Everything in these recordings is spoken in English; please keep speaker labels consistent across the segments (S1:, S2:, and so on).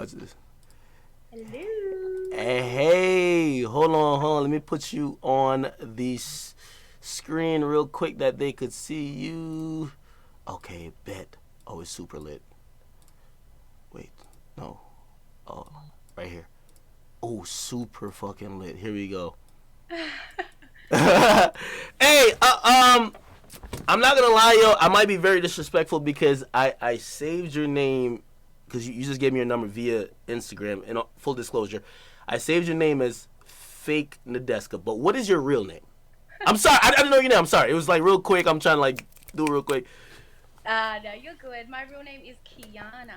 S1: Watch this.
S2: Hello.
S1: Hey, hold on. Let me put you on the screen real quick that they could see you. Okay, bet. Oh, it's super lit. Wait, no. Oh, right here. Oh, super fucking lit. Here we go. Hey, I'm not gonna lie, yo. I might be very disrespectful because I saved your name because you just gave me your number via Instagram. And full disclosure, I saved your name as Fake Nadeska. But what is your real name? I'm sorry, I didn't know your name. I'm sorry. It was like real quick. I'm trying to like do it real quick.
S2: No, you're good. My real name is Kiana.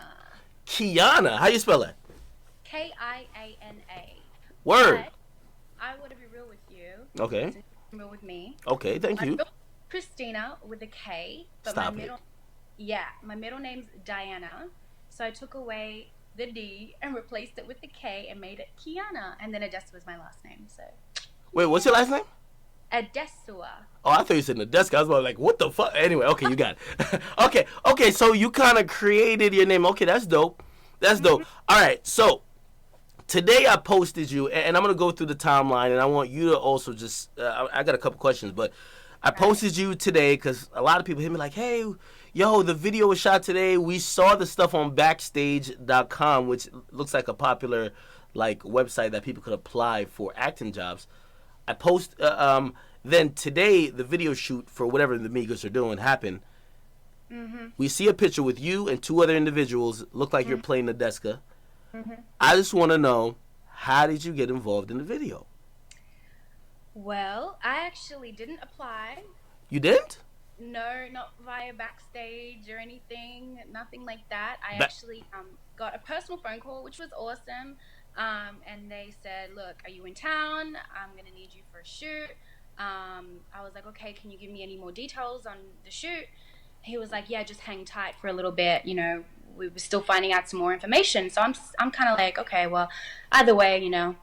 S1: Kiana, how you spell that?
S2: Kiana.
S1: Word.
S2: But I want to be real with you.
S1: Okay.
S2: So you're real with me.
S1: Okay, thank you.
S2: Christina with a K. But
S1: Stop
S2: my middle,
S1: it.
S2: Yeah, my middle name's Diana. So I took away the D and replaced it with the K and made it Kiana. And then Adessa was my last name. So.
S1: Wait, what's your last name?
S2: Adesua.
S1: Oh, I thought you said Nadeska. I was about like, what the fuck? Anyway, okay, you got it. Okay, so you kind of created your name. Okay, that's dope. That's dope. All right, so today I posted you, and I'm going to go through the timeline, and I want you to also just, I got a couple questions, but I posted you today because a lot of people hit me like, hey, yo, the video was shot today. We saw the stuff on Backstage.com, which looks like a popular like website that people could apply for acting jobs. I post, then today the video shoot for whatever the Migos are doing happened. Mm-hmm. We see a picture with you and two other individuals. Look like you're playing Nadeska. Mm-hmm. I just want to know, how did you get involved in the video?
S2: Well, I actually didn't apply.
S1: You didn't?
S2: No, not via Backstage or anything. Nothing like that. I actually got a personal phone call, which was awesome. And they said, look, are you in town? I'm going to need you for a shoot. I was like, okay, can you give me any more details on the shoot? He was like, yeah, just hang tight for a little bit. You know, we were still finding out some more information. So I'm kind of like, okay, well, either way, you know,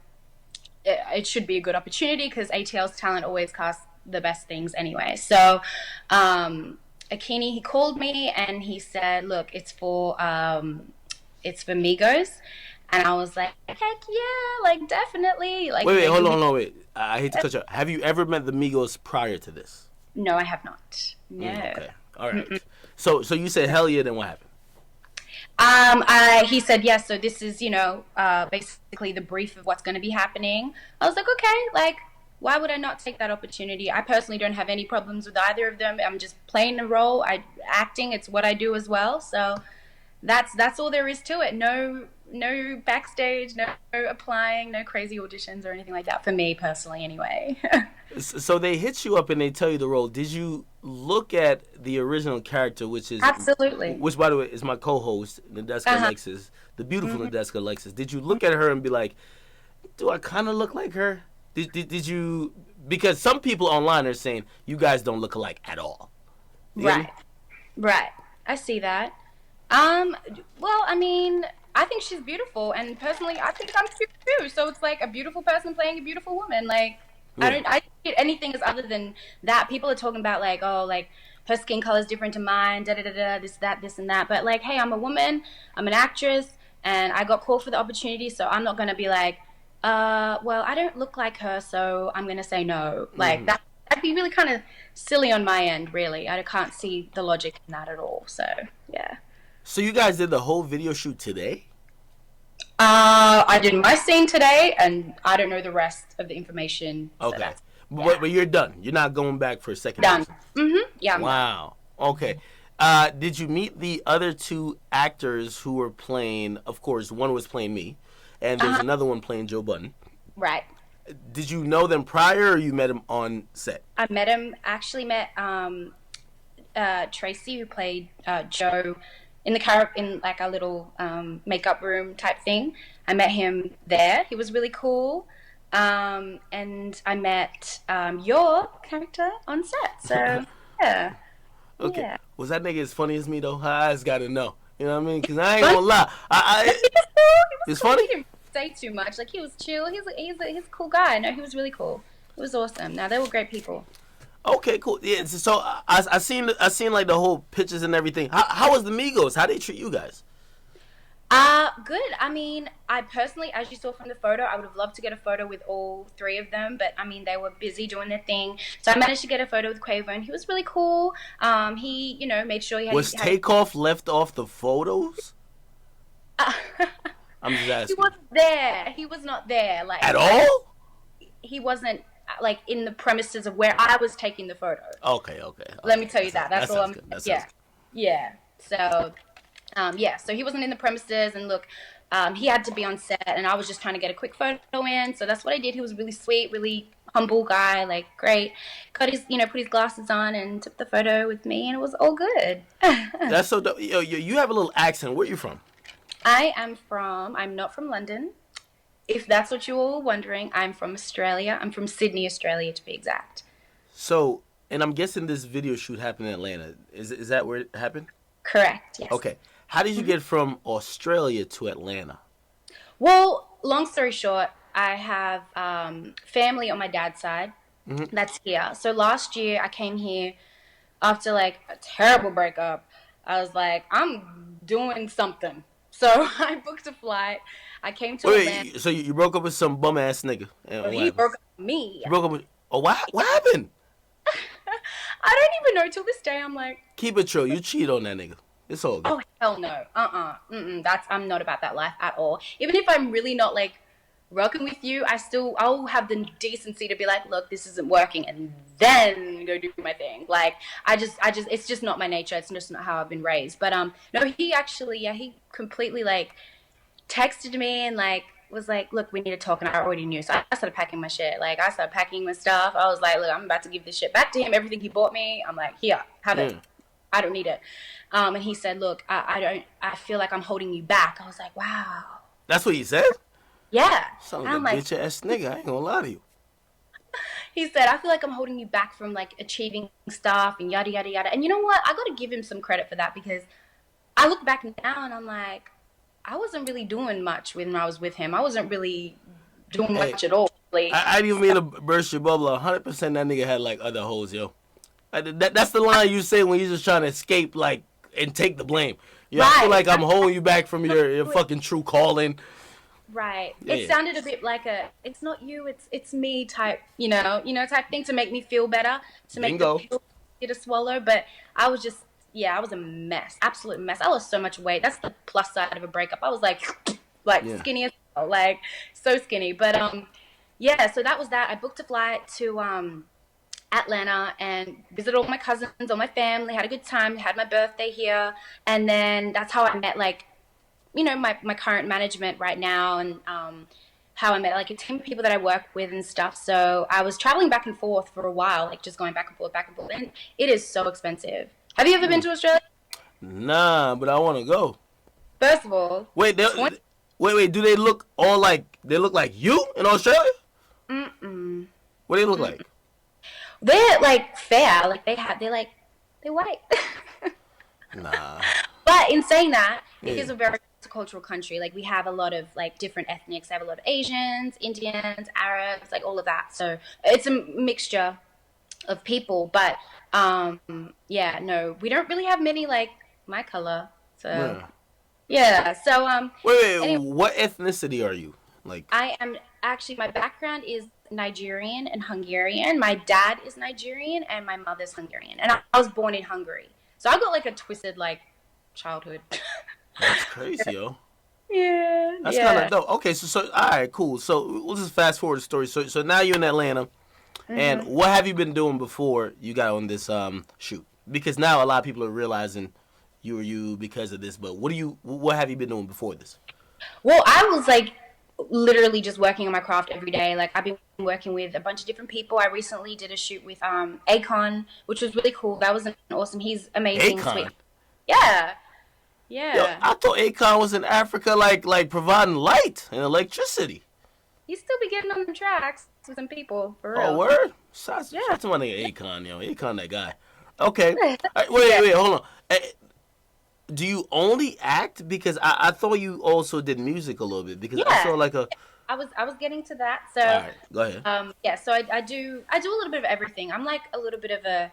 S2: it should be a good opportunity because ATL's talent always casts the best things anyway. So Akini, he called me and he said, look, it's for Migos. And I was like, heck yeah, like definitely. Like,
S1: wait, hold on, wait. I hate to cut you off. Have you ever met the Migos prior to this?
S2: No, I have not. No.
S1: Okay. All right. Mm-mm. So you said hell yeah, then what happened?
S2: He said, yes, so this is, you know, basically the brief of what's going to be happening. I was like, okay, like, why would I not take that opportunity? I personally don't have any problems with either of them. I'm just playing the role. Acting, it's what I do as well. So that's all there is to it. No Backstage, no applying, no crazy auditions or anything like that for me personally anyway.
S1: So they hit you up and they tell you the role. Did you look at the original character, which is
S2: absolutely,
S1: which by the way is my co-host Nadeska Alexis, the beautiful Nadeska Alexis? Did you look at her and be like, do I kind of look like her? Did you? Because some people online are saying you guys don't look alike at all.
S2: Right. I see that. Well, I mean, I think she's beautiful, and personally, I think I'm cute too. So it's like a beautiful person playing a beautiful woman. Like, yeah. I don't get anything as other than that. People are talking about like, oh, like her skin color is different to mine, this and that. But like, hey, I'm a woman, I'm an actress, and I got called for the opportunity, so I'm not gonna be like, well, I don't look like her, so I'm gonna say no. Like that'd be really kind of silly on my end, really. I can't see the logic in that at all. So yeah.
S1: So you guys did the whole video shoot today?
S2: I did my scene today, and I don't know the rest of the information.
S1: Okay. So but you're done. You're not going back for a second.
S2: Done. Yeah.
S1: Wow. Okay. Did you meet the other two actors who were playing? Of course, one was playing me, and there's another one playing Joe Budden.
S2: Right.
S1: Did you know them prior, or you met them on set?
S2: I actually met Tracy, who played Joe in like a little makeup room type thing. I met him there. He was really cool. And I met your character on set. So yeah.
S1: Okay.
S2: Yeah.
S1: Was that nigga as funny as me though? I just gotta know. You know what I mean? Because I ain't gonna lie. It's funny.
S2: He didn't say too much. Like, he was chill. He's a cool guy. No, he was really cool. It was awesome. Now, they were great people.
S1: Okay, cool. Yeah, so I seen like the whole pictures and everything. How was the Migos? How they treat you guys?
S2: Good. I mean, I personally, as you saw from the photo, I would have loved to get a photo with all three of them, but I mean, they were busy doing their thing. So I managed to get a photo with Quavo, and he was really cool. He, made sure he had.
S1: Was Takeoff left off the photos? I'm just
S2: He
S1: asking.
S2: wasn't there. He was not there. Like
S1: At all?
S2: he wasn't like in the premises of where I was taking the photo.
S1: Okay.
S2: Let me tell you that. That's all.
S1: Sounds good. That
S2: Yeah,
S1: sounds good.
S2: yeah. So, yeah. So he wasn't in the premises, and look, he had to be on set, and I was just trying to get a quick photo in. So that's what I did. He was really sweet, really humble guy, like great. Got his, put his glasses on and took the photo with me, and it was all good.
S1: That's so dope. Yo, you have a little accent. Where you from?
S2: I'm not from London. If that's what you were wondering, I'm from Australia. I'm from Sydney, Australia, to be exact.
S1: So, and I'm guessing this video shoot happened in Atlanta. Is that where it happened?
S2: Correct, yes.
S1: Okay. How did you get from Australia to Atlanta?
S2: Well, long story short, I have family on my dad's side that's here. So last year I came here after like a terrible breakup. I was like, I'm doing something. So I booked a flight. I came to Atlanta.
S1: Wait, so you broke up with some bum ass nigga? And
S2: So
S1: what
S2: he
S1: happened?
S2: broke up with me.
S1: You broke up with? Oh, what happened?
S2: I don't even know. Till this day, I'm like,
S1: Keep it true. You cheat on that nigga. It's all good.
S2: oh hell no. I'm not about that life at all. Even if I'm really not like rocking with you, I'll have the decency to be like, look, this isn't working, and then go do my thing. Like it's just not my nature. It's just not how I've been raised. But no, he actually, yeah, he completely like texted me and like was like, look, we need to talk, and I already knew. So I started packing my shit. Like I started packing my stuff. I was like, look, I'm about to give this shit back to him. Everything he bought me, I'm like, here, have it. I don't need it. And he said, look, I feel like I'm holding you back. I was like, wow.
S1: That's what he said?
S2: Yeah.
S1: Sound
S2: And
S1: like
S2: I'm
S1: a
S2: like,
S1: bitch ass nigga. I ain't gonna lie to you.
S2: he said, I feel like I'm holding you back from like achieving stuff and yada, yada, yada. And you know what? I got to give him some credit for that, because I look back now and I'm like, I wasn't really doing much when I was with him. I wasn't really doing much at all. Like,
S1: I didn't even mean to burst your bubble. 100% that nigga had like other hoes, yo. That's the line you say when you're just trying to escape, like, and take the blame. Yeah, I feel like I'm holding you back from your fucking true calling.
S2: Right.
S1: Yeah,
S2: It sounded a bit like a it's not you, it's me type, type thing to make me feel better, to make
S1: Bingo.
S2: the pill to swallow. But I was just, yeah, I was a mess, absolute mess. I lost so much weight. That's the plus side of a breakup. I was like
S1: Yeah.
S2: skinny as hell, like so skinny. But yeah, so that was that. I booked a flight to Atlanta and visited all my cousins, all my family, had a good time, had my birthday here, and then that's how I met like my current management right now, and how I met like a team of people that I work with and stuff. So I was traveling back and forth for a while, like just going back and forth, and it is so expensive. Have you ever been to Australia?
S1: Nah, but I want to go.
S2: First of all,
S1: Wait, wait. Do they look all like you in Australia?
S2: mm-mm.
S1: What do they look like?
S2: They're like fair, like they're white.
S1: Nah.
S2: But in saying that, it
S1: Yeah.
S2: is a very multicultural country. Like we have a lot of like different ethnics. I have a lot of Asians, Indians, Arabs, like all of that. So it's a mixture of people. But yeah, no, we don't really have many like my color. So
S1: Yeah.
S2: yeah. So
S1: Wait.
S2: anyway.
S1: What ethnicity are you? Like,
S2: I am actually, my background is Nigerian and Hungarian. My dad is Nigerian and my mother's Hungarian. And I was born in Hungary. So I got like a twisted like childhood.
S1: that's crazy, yo.
S2: Yeah.
S1: That's
S2: yeah.
S1: kind of dope. Okay, so all right, cool. So we'll just fast forward the story. So now you're in Atlanta, and what have you been doing before you got on this shoot? Because now a lot of people are realizing you were you because of this. But what have you been doing before this?
S2: Well, I was like literally just working on my craft every day. Like I've been working with a bunch of different people. I recently did a shoot with Akon, which was really cool. That was awesome. He's amazing.
S1: Akon?
S2: Sweet. Yeah. Yeah.
S1: Yo, I thought Akon was in Africa, like providing light and electricity.
S2: He still be getting on the tracks with some people, for real.
S1: Oh, word? Shout
S2: Yeah.
S1: to my nigga Akon, yo. Akon, that guy. Okay. All right, wait, hold on. Do you only act? Because I thought you also did music a little bit. Because I
S2: Yeah.
S1: saw like a...
S2: I was getting to that. So
S1: All right, go ahead.
S2: yeah, so I do a little bit of everything. I'm like a little bit of a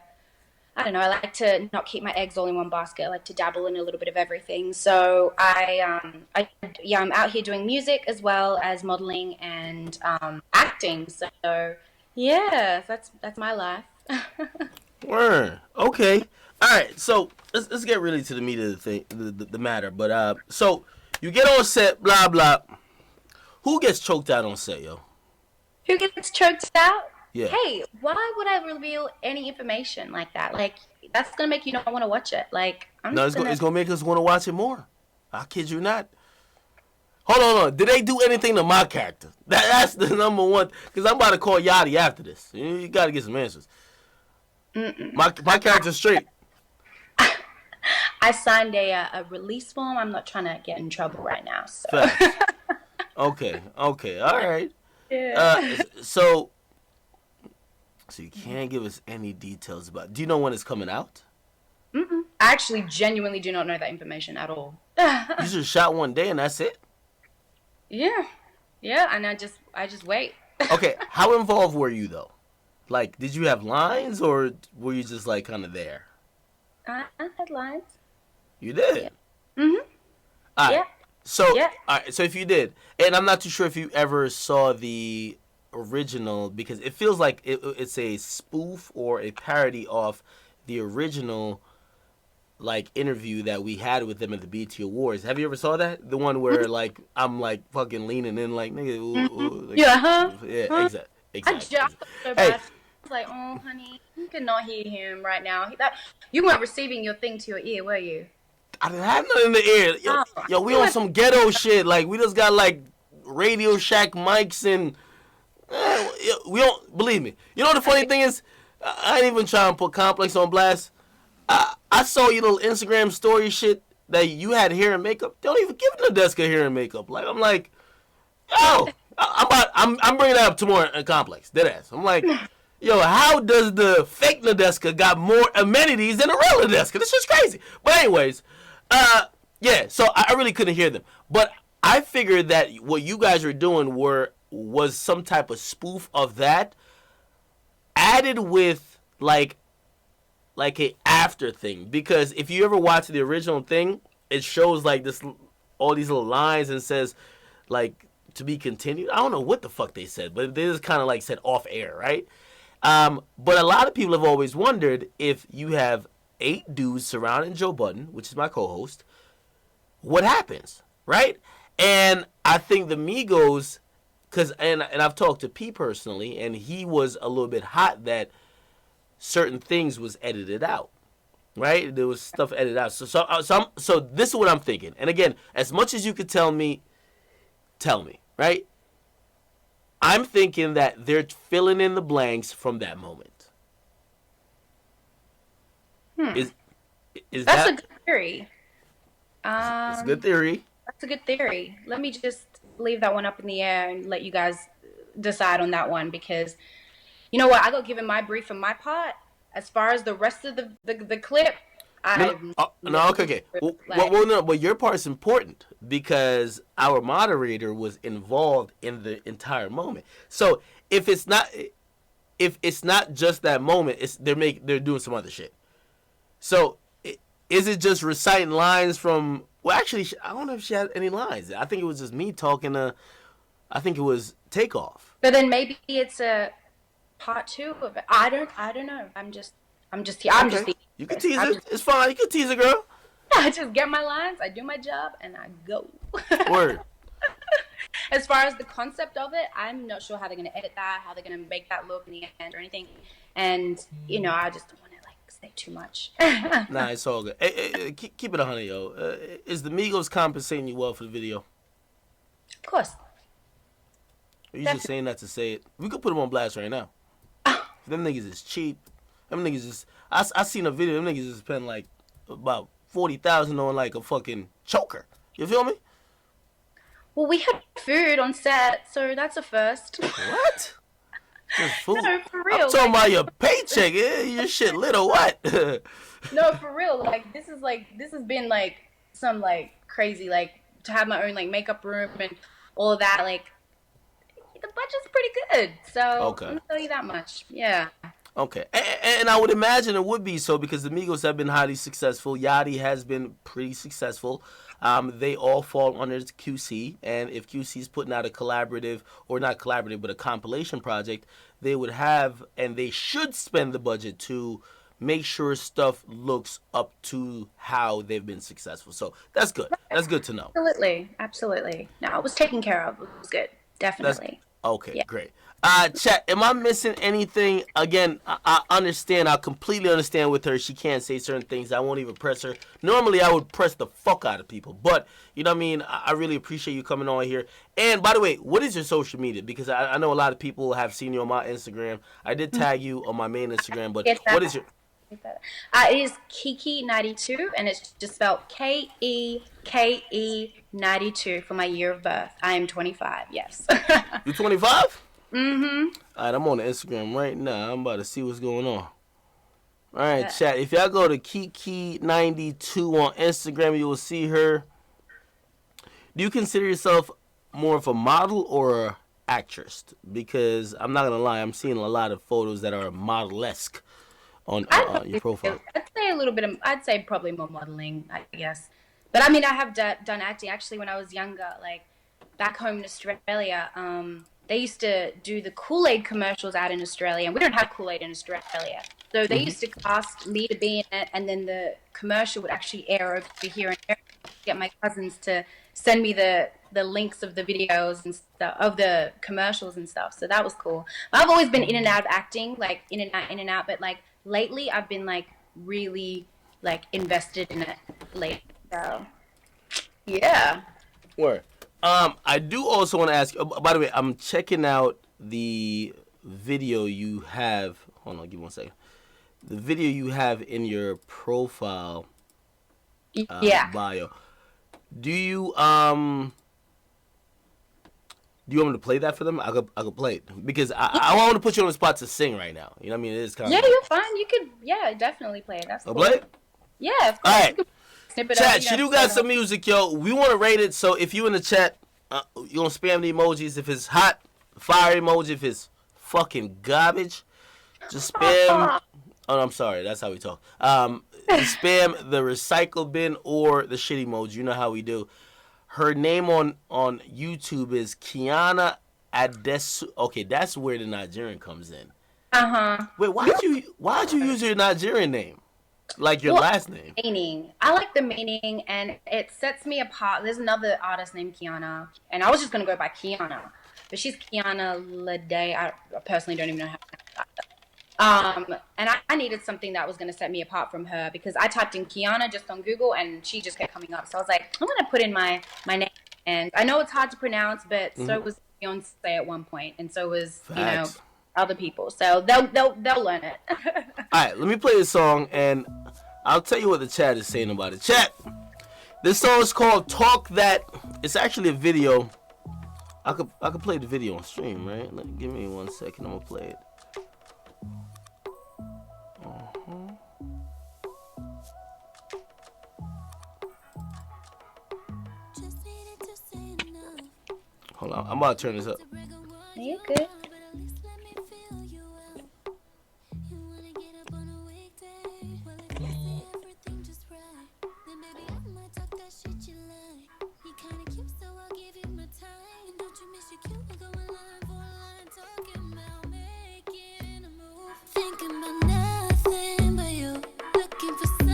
S2: I don't know. I like to not keep my eggs all in one basket. I like to dabble in a little bit of everything. So yeah, I'm out here doing music as well as modeling and acting. So yeah, that's my life.
S1: Word. Okay. All right. So let's get really to the meat of the thing, the matter. But so you get on set, blah blah. Who gets choked out on set, yo?
S2: Who gets choked out?
S1: Yeah.
S2: Hey, why would I reveal any information like that? Like, that's gonna make you not want to watch it. Like, I'm
S1: No,
S2: just gonna.
S1: it's gonna make us want to watch it more. I kid you not. Hold on. Did they do anything to my character? That's the number one. Because I'm about to call Yachty after this. You got to get some answers. My character's straight.
S2: I signed a release form. I'm not trying to get in trouble right now. So.
S1: Facts. Okay. All right.
S2: Yeah.
S1: So you can't give us any details about. Do you know when it's coming out?
S2: I actually genuinely do not know that information at all.
S1: You just shot one day and that's it.
S2: Yeah, and I just wait.
S1: Okay, how involved were you though? Like, did you have lines or were you just like kind of there?
S2: I had lines.
S1: You did.
S2: Yeah.
S1: All right.
S2: Yeah.
S1: So,
S2: Yeah.
S1: all right. So if you did, and I'm not too sure if you ever saw the original because it feels like it's a spoof or a parody of the original like interview that we had with them at the BET Awards. Have you ever saw that? The one where like I'm like fucking leaning in like nigga. Like,
S2: Yeah.
S1: Yeah. Exactly.
S2: I just felt so bad. I was like, oh, honey, you cannot hear him right now. You weren't receiving your thing to your ear, were you?
S1: I didn't have nothing in the ear. Yo, we on some ghetto shit. Like, we just got, like, Radio Shack mics and... we don't... Believe me. You know the funny thing is? I ain't even trying to put Complex on blast. I saw your little Instagram story shit that you had hair and makeup. They don't even give Nadeska hair and makeup. Like, I'm like... Yo! I'm bringing that up tomorrow in Complex. Deadass. I'm like... Yo, how does the fake Nadeska got more amenities than a real Nadeska? This is crazy. But anyways... yeah, so I really couldn't hear them. But I figured that what you guys were doing was some type of spoof of that added with like a after thing. Because if you ever watch the original thing, it shows like this all these little lines and says like to be continued. I don't know what the fuck they said, but they just kind of like said off air, right? But a lot of people have always wondered if you have 8 dudes surrounding Joe Budden, which is my co-host, what happens, right? And I think the Migos, and I've talked to P personally, and he was a little bit hot that certain things was edited out, right? There was stuff edited out. So this is what I'm thinking. And again, as much as you could tell me, right? I'm thinking that they're filling in the blanks from that moment. Is
S2: That's
S1: that
S2: a good theory.
S1: it's a good theory?
S2: That's a good theory. Let me just leave that one up in the air and let you guys decide on that one because you know what? I got given my brief for my part. As far as the rest of the clip,
S1: okay. Well, no, but your part's important because our moderator was involved in the entire moment. So if it's not just that moment, they're doing some other shit. So, is it just reciting lines from... Well, actually, I don't know if she had any lines. I think it was just me talking to... I think it was Takeoff.
S2: But then maybe it's a part 2 of it. I don't know. I'm just here.
S1: You can tease it. It's fine. You can tease it, girl.
S2: I just get my lines, I do my job, and I go.
S1: Word.
S2: As far as the concept of it, I'm not sure how they're going to edit that, how they're going to make that look in the end or anything. And, I just don't want to, say too much.
S1: Nah, it's all good. Hey, keep it 100, yo. Is the Migos compensating you well for the video?
S2: Of course.
S1: Are you just saying that to say it? We could put them on blast right now. Them niggas is cheap. Them niggas is... I seen a video. Them niggas is spending, like, about $40,000 on, like, a fucking choker. You feel me?
S2: Well, we had food on set, so that's a first.
S1: What? Just food?
S2: No, for real.
S1: I'm talking about your paycheck. Yeah, your shit lit or what?
S2: No, for real. This has been, some, crazy, to have my own, makeup room and all of that, the budget's pretty good. So,
S1: okay.
S2: I'm going to tell you that much. Yeah.
S1: Okay, and I would imagine it would be so because the Migos have been highly successful. Yachty has been pretty successful. They all fall under QC, and if QC is putting out a collaborative, or not collaborative, but a compilation project, they would have, and they should spend the budget to make sure stuff looks up to how they've been successful. So that's good. That's good to know.
S2: Absolutely. No, it was taken care of. It was good. Definitely.
S1: Okay,
S2: Yeah.
S1: great. Chat, am I missing anything? Again, I understand. I completely understand with her. She can't say certain things. I won't even press her. Normally, I would press the fuck out of people. But, you know what I mean? I really appreciate you coming on here. And, by the way, what is your social media? Because I know a lot of people have seen you on my Instagram. I did tag you on my main Instagram. But what is your...
S2: It is Keke92, and it's just spelled KEKE92 for my year of birth. I am 25, yes.
S1: You 25?
S2: Mm-hmm.
S1: All right, I'm on the Instagram right now. I'm about to see what's going on. All right, chat. If y'all go to Keke92 on Instagram, you will see her. Do you consider yourself more of a model or an actress? Because I'm not going to lie, I'm seeing a lot of photos that are model-esque on your profile.
S2: I'd say probably more modeling, I guess. But I mean, I have done acting actually when I was younger, like back home in Australia. They used to do the Kool-Aid commercials out in Australia, and we don't have Kool-Aid in Australia. So they used to cast me to be in it, and then the commercial would actually air over here and get my cousins to send me the links of the videos and stuff, of the commercials and stuff. So that was cool. I've always been in and out of acting, like in and out. But like lately, I've been like really like invested in it lately. So yeah.
S1: Where? I do also want to ask. By the way, I'm checking out the video you have. Hold on, give me 1 second. The video you have in your profile. Bio. Do you want me to play that for them? I could play it because I want to put you on the spot to sing right now. You know what I mean? It is kind of.
S2: Yeah, you're fine. You could. Yeah, definitely play it. That's cool.
S1: Play it?
S2: Yeah, of course.
S1: All right.
S2: Snip it
S1: Chat,
S2: up,
S1: she do got some music, yo. We want to rate it, so if you in the chat, you gonna spam the emojis. If it's hot, fire emoji. If it's fucking garbage, just spam. Oh, no, I'm sorry. That's how we talk. Spam the recycle bin or the shit emoji. You know how we do. Her name on YouTube is Kiana Adesu. Okay, that's where the Nigerian comes in. Wait, why'd you use your Nigerian name? Like your last name?
S2: Meaning. I like the meaning, and it sets me apart. There's another artist named Kiana, and I was just going to go by Kiana. But she's Kiana Lede. I personally don't even know how to pronounce that. And I needed something that was going to set me apart from her, because I typed in Kiana just on Google, and she just kept coming up. So I was like, I'm going to put in my name. And I know it's hard to pronounce, but so was Beyonce at one point, and so was,
S1: Facts.
S2: Other people. So they'll learn it.
S1: All right, let me play this song, and I'll tell you what the chat is saying about it. Chat, this song is called Talk That. It's actually a video. I could play the video on stream, right? Give me 1 second. I'm going to play it. Hold on. I'm about to turn this up.
S2: You good?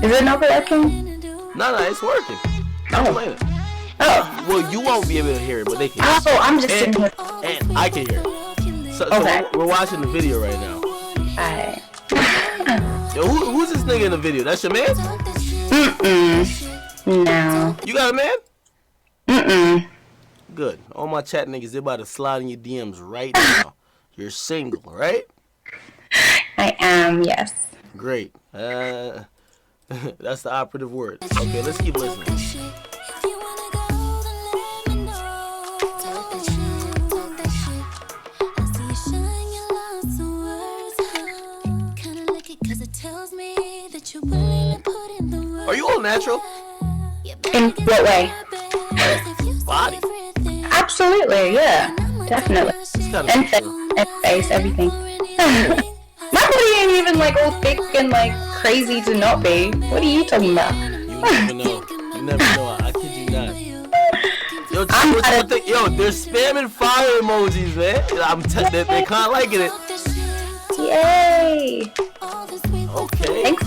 S2: Is it not working?
S1: No, it's working. I'm playing it.
S2: Oh.
S1: Well, you won't be able to hear it, but they can.
S2: Oh, I'm just sitting here.
S1: And I can hear it. So
S2: Okay.
S1: we're watching the video right now.
S2: Alright.
S1: Yo, who's this nigga in the video? That's your man?
S2: No.
S1: You got a man? Good. All my chat niggas, they about to slide in your DMs right now. You're single, right?
S2: I am, yes.
S1: Great. That's the operative word. Okay, let's keep listening. Are you all natural?
S2: In what way?
S1: Body.
S2: Absolutely, yeah. Definitely.
S1: It's kind
S2: And
S1: of
S2: face, everything. My booty ain't even like all thick and like crazy to not be. What are you talking about?
S1: You never know. You never know. I kid you not. Yo, they're spamming fire emojis, man. They're kind of liking it.
S2: Yay!
S1: Okay.
S2: Thanks.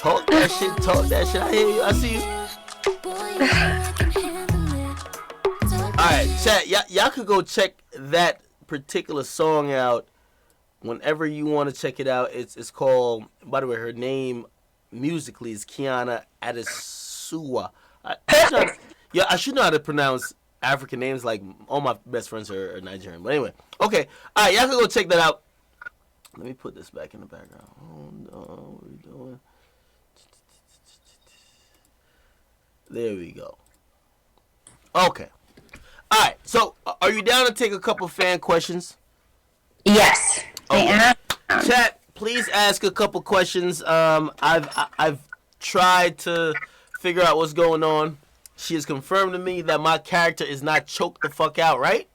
S1: Talk that shit. I hear you. I see you. Alright, chat. Y'all could go check that particular song out whenever you want to check it out. It's called, by the way, her name musically is Kiana Adesuwa. I should know how to pronounce African names. Like, all my best friends are Nigerian. But anyway, okay. Alright, y'all can go check that out. Let me put this back in the background. Hold on, what are we doing? There we go. Okay. Alright, so are you down to take a couple fan questions?
S2: Yes,
S1: Okay.
S2: I am.
S1: Chat, please ask a couple questions. I've tried to figure out what's going on. She has confirmed to me that my character is not choked the fuck out, right?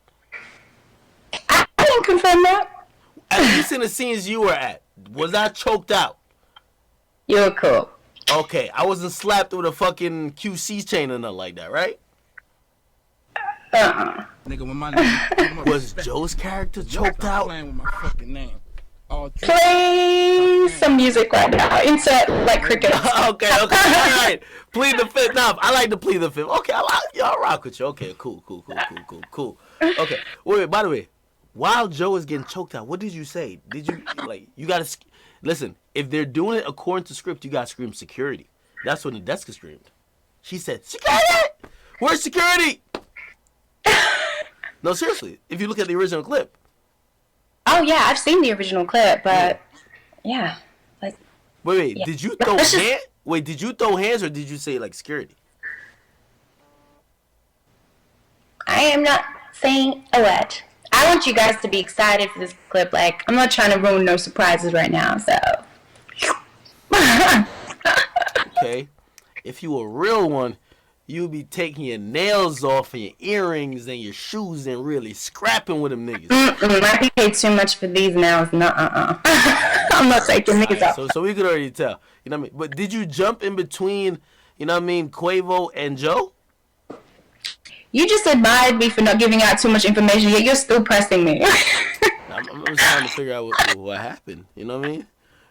S2: I didn't confirm that.
S1: At least in the scenes you were at, was I choked out?
S2: You're cool.
S1: Okay, I wasn't slapped with a fucking QC chain or nothing like that, right?
S3: Nigga, when my name
S1: Was Joe's character choked out?
S3: playing with my fucking name.
S2: Play some music right now. Insert like crickets.
S1: Okay, all right. Plead the fifth. Nah, I like to plead the fifth. Okay, I'll rock with you. Okay, cool. Okay, wait, by the way, while Joe is getting choked out, what did you say? Did you, like, you gotta, listen, if they're doing it according to script, you gotta scream security. That's when the desk screamed. She said, security! Where's security? No, seriously, if you look at the original clip.
S2: Oh yeah, I've seen the original clip, but yeah, like.
S1: Wait,
S2: Yeah.
S1: did you throw hands? Wait, did you throw hands or did you say, like, security?
S2: I am not saying a word. I want you guys to be excited for this clip. Like, I'm not trying to ruin no surprises right now, so.
S1: Okay. If you a real one, you'd be taking your nails off and your earrings and your shoes and really scrapping with them niggas.
S2: I paid too much for these nails. I'm not taking these off.
S1: So we could already tell. You know what I mean? But did you jump in between, you know what I mean, Quavo and Joe?
S2: You just admired me for not giving out too much information, yet you're still pressing me.
S1: I'm just trying to figure out what happened. You know what I mean?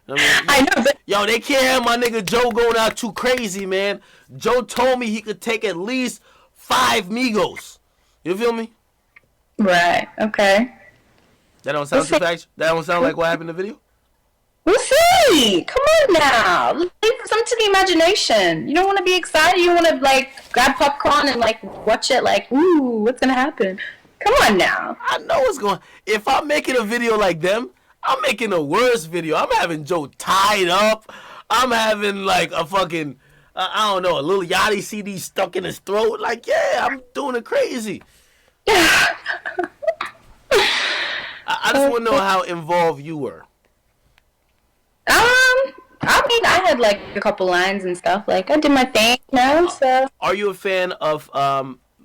S1: You know what I mean?
S2: I know, but
S1: Yo, they can't have my nigga Joe going out too crazy, man. Joe told me he could take at least 5 Migos. You feel me?
S2: right, okay.
S1: That don't sound too factual? That don't sound like what happened in the video?
S2: We'll see. Come on now. Leave some to the imagination. You don't want to be excited. You want to, like, grab popcorn and, like, watch it like, ooh, what's going to happen? Come on now.
S1: I know what's going. If I'm making a video like them, I'm making a worse video. I'm having Joe tied up. I'm having like a fucking, I don't know, a little Yachty CD stuck in his throat. Like, yeah, I'm doing it crazy. I just want to know how involved you were.
S2: I mean, I had, like, a couple lines and stuff. Like, I did my thing, you know, so.
S1: Are you a fan of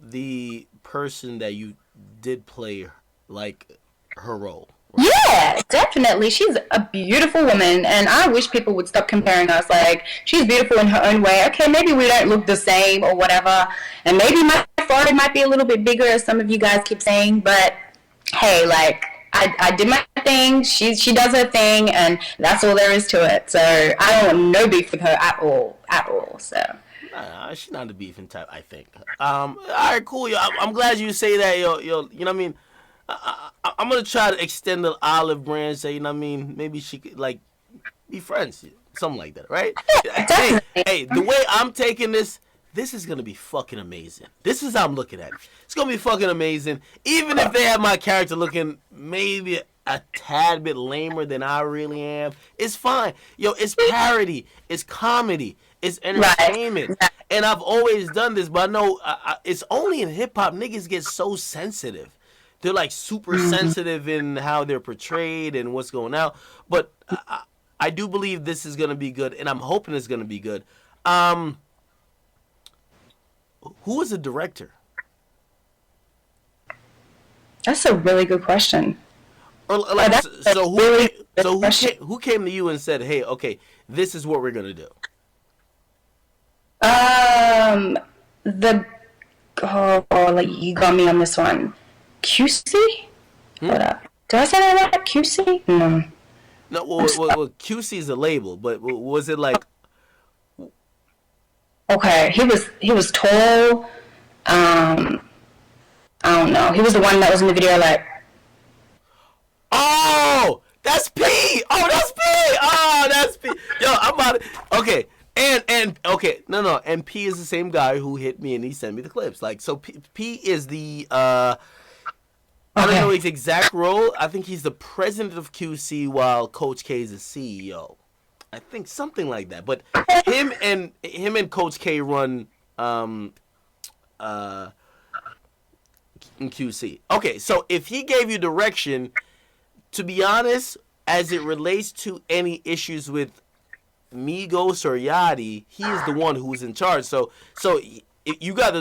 S1: the person that you did play, like, her role?
S2: Yeah, definitely. She's a beautiful woman, and I wish people would stop comparing us. Like, she's beautiful in her own way. Okay, maybe we don't look the same or whatever, and maybe my forehead might be a little bit bigger, as some of you guys keep saying, but hey, like, I did my thing, she does her thing, and that's all there is to it. So I don't want no beef with her at all, so.
S1: Nah, she's not the beefing type, I think. All right, cool. Yo, I'm glad you say that, yo. You know what I mean? I'm gonna try to extend the olive branch. Say, you know what I mean? Maybe she could, like, be friends, something like that, right? Hey, the way I'm taking this is gonna be fucking amazing. This is how I'm looking at it. It's gonna be fucking amazing. Even if they have my character looking maybe a tad bit lamer than I really am, it's fine. Yo, it's parody, it's comedy, it's entertainment.
S2: Right.
S1: And I've always done this, but I know it's only in hip hop niggas get so sensitive. They're like super sensitive in how they're portrayed and what's going out. But I do believe this is gonna be good, and I'm hoping it's gonna be good. Who is the director?
S2: That's a really good question.
S1: Or like,
S4: that's
S1: so who?
S4: really good
S1: So
S4: question.
S1: who came to you and said, "Hey, okay, this is what we're gonna do."
S4: The like you got me on this one. QC? Hold up. Did I say that right? QC? No.
S1: No, well, QC is a label, but was it like?
S4: Okay, he was tall. I don't know. He was the one that was in the video, like.
S1: Oh, that's P. Oh, that's P. Oh, that's P. Yo, I'm about to, okay. And okay, no, and P is the same guy who hit me and he sent me the clips. Like, so P is the I don't know his exact role. I think he's the president of QC while Coach K is the CEO. I think something like that. But him and Coach K run in QC. Okay, so if he gave you direction, to be honest, as it relates to any issues with Migos or Yachty, he is the one who's in charge. So you got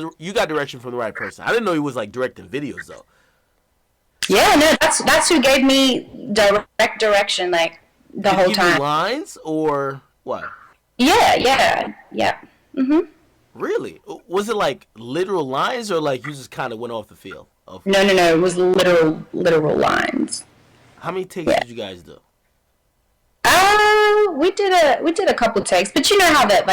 S1: direction from the right person. I didn't know he was like directing videos though.
S4: Yeah, no, that's who gave me direct direction, like the whole time.
S1: Lines or what?
S4: Yeah. Mhm.
S1: Really? Was it like literal lines or like you just kind of went off the field?
S4: No. It was literal lines.
S1: How many takes did you guys do?
S4: We did a couple takes, but you know how that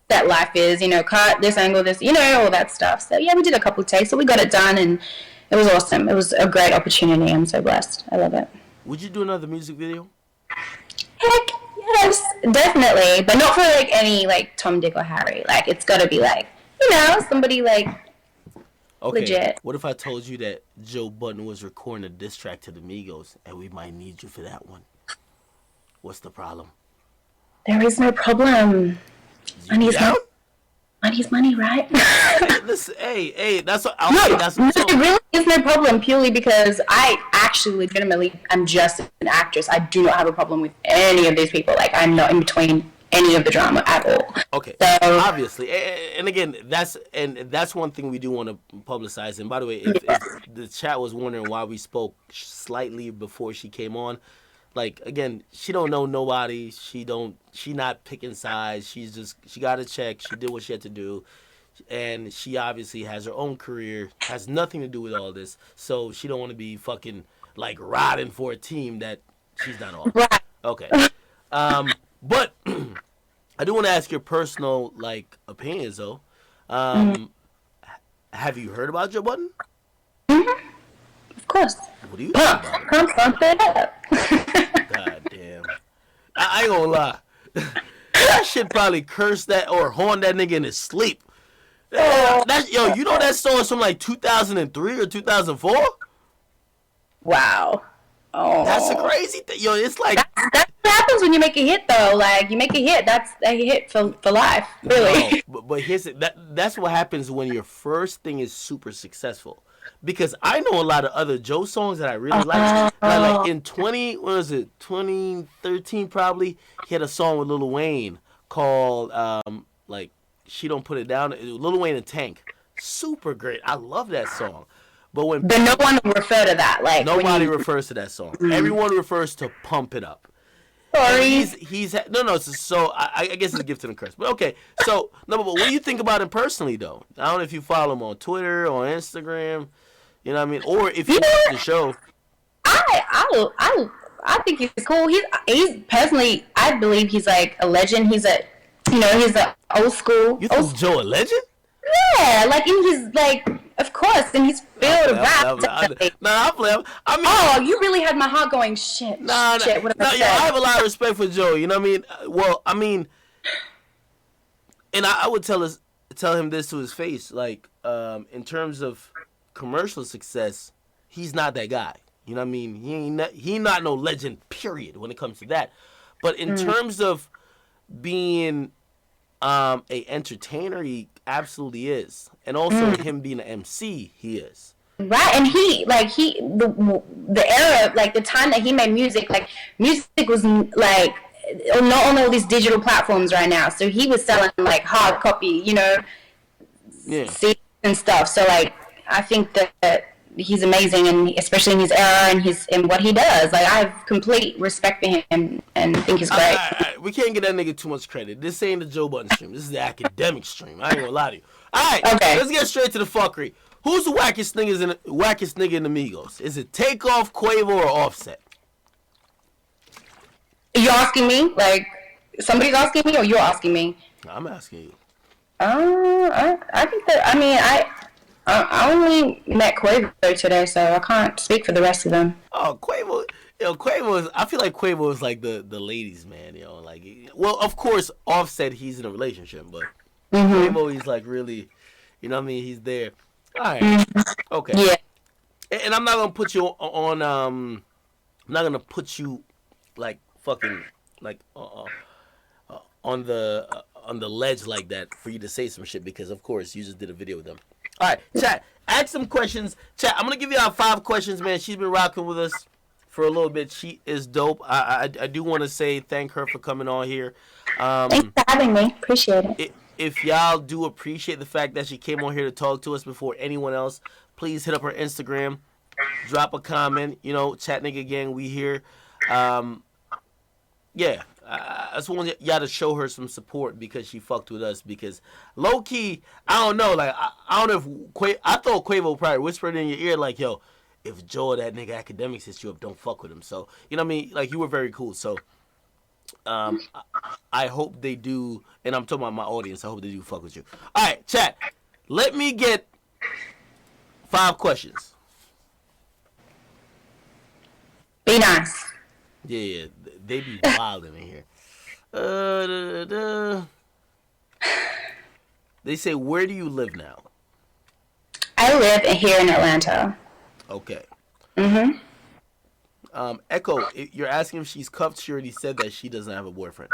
S4: that life is, you know, cut this angle, this, you know, all that stuff. So yeah, we did a couple takes, so we got it done, and it was awesome. It was a great opportunity. I'm so blessed. I love it.
S1: Would you do another music video?
S4: Heck yes, definitely, but not for like any like Tom, Dick, or Harry. Like it's got to be like, you know, somebody like legit.
S1: What if I told you that Joe Budden was recording a diss track to the Migos and we might need you for that one? What's the problem?
S4: There is no problem. Money's money. Money's money, right?
S1: Listen, hey, that's what
S4: There really is no problem purely because I actually legitimately am just an actress. I do not have a problem with any of these people. Like I'm not in between any of the drama at all.
S1: Okay,
S4: so,
S1: obviously, and again, that's one thing we do want to publicize. And by the way, if the chat was wondering why we spoke slightly before she came on, like again, she don't know nobody. She not picking sides. She got a check. She did what she had to do, and she obviously has her own career. Has nothing to do with all this. So she don't want to be fucking like riding for a team that she's not on.
S4: right.
S1: Okay. But I do want to ask your personal like opinions though. Have you heard about Joe Budden?
S4: Mm-hmm. Of course.
S1: What do you think about it?
S4: Come pump it up.
S1: God damn. I ain't gonna lie. That shit probably curse that or horn that nigga in his sleep. You know that song is from like 2003 or 2004?
S4: Wow. Oh.
S1: That's a crazy thing. Yo, it's like
S4: that's what happens when you make a hit though. Like you make a hit, that's a hit for life, really.
S1: No, but here's that's what happens when your first thing is super successful. Because I know a lot of other Joe songs that I really like. Like in 2013 probably, he had a song with Lil Wayne called like She Don't Put It Down. Lil Wayne and Tank. Super great. I love that song. But
S4: no one will refer to that. Like
S1: nobody refers to that song. Everyone refers to Pump It Up.
S4: Sorry.
S1: No. So I guess it's a gift and a curse. But okay. So no, but what do you think about him personally though? I don't know if you follow him on Twitter or Instagram. You know what I mean? Or if you watch the show.
S4: I think he's cool. He's personally, I believe he's like a legend. He's a old school.
S1: You think Joe a legend?
S4: Yeah, like in his like, of course, in his field of rap.
S1: I play. I mean,
S4: oh, you really had my heart going. Shit. What have I said?
S1: I have a lot of respect for Joe. You know what I mean? Well, I mean, and I would tell him this to his face, like, in terms of commercial success, he's not that guy. You know what I mean? He not no legend, period, when it comes to that. But in terms of being a entertainer, he absolutely is. And also him being an MC, he is.
S4: Right, and the era, like the time that he made music, like music was like not on all these digital platforms right now. So he was selling like hard copy, you know, CDs and stuff. So like I think that he's amazing, and especially in his era and what he does. Like, I have complete respect for him and think he's great.
S1: We can't get that nigga too much credit. This ain't the Joe Budden stream. This is the academic stream. I ain't gonna lie to you. All right,
S4: Okay.
S1: Let's get straight to the fuckery. Who's the wackest nigga in the Migos? Is it Takeoff, Quavo, or Offset?
S4: You're asking me? Like, somebody's asking me, or you're asking me?
S1: I'm asking you.
S4: I think that, I mean, I only met Quavo today, so I can't speak for the rest of them.
S1: Oh, Quavo. Quavo is. I feel like Quavo is like the ladies' man. Like, well, of course, Offset, he's in a relationship, but Quavo, he's like really, you know what I mean? He's there. All right. Okay.
S4: Yeah.
S1: And I'm not gonna put you on. I'm not gonna put you like fucking like on the ledge like that for you to say some shit, because of course you just did a video with them. All right, chat. Ask some questions. Chat. I'm gonna give you out 5 questions, man. She's been rocking with us for a little bit. She is dope. I do want to say thank her for coming on here.
S4: Thanks for having me. Appreciate it.
S1: If y'all do appreciate the fact that she came on here to talk to us before anyone else, please hit up her Instagram, drop a comment. Chat Nigga Gang, we here. Yeah, I just want y'all to show her some support because she fucked with us. Because low key, I don't know. Like, I don't know if I thought Quavo probably whispered in your ear like, "Yo, if Joel, that nigga Academics, hits you up, don't fuck with him." So, you know what I mean? Like, you were very cool. So, I hope they do, and I'm talking about my audience. I hope they do fuck with you. All right, chat. Let me get 5 questions.
S4: Be nice.
S1: Yeah, they be wilding in here. They say, where do you live now?
S4: I live here in Atlanta.
S1: Okay.
S4: Mm-hmm.
S1: Echo, you're asking if she's cuffed. She already said that she doesn't have a boyfriend.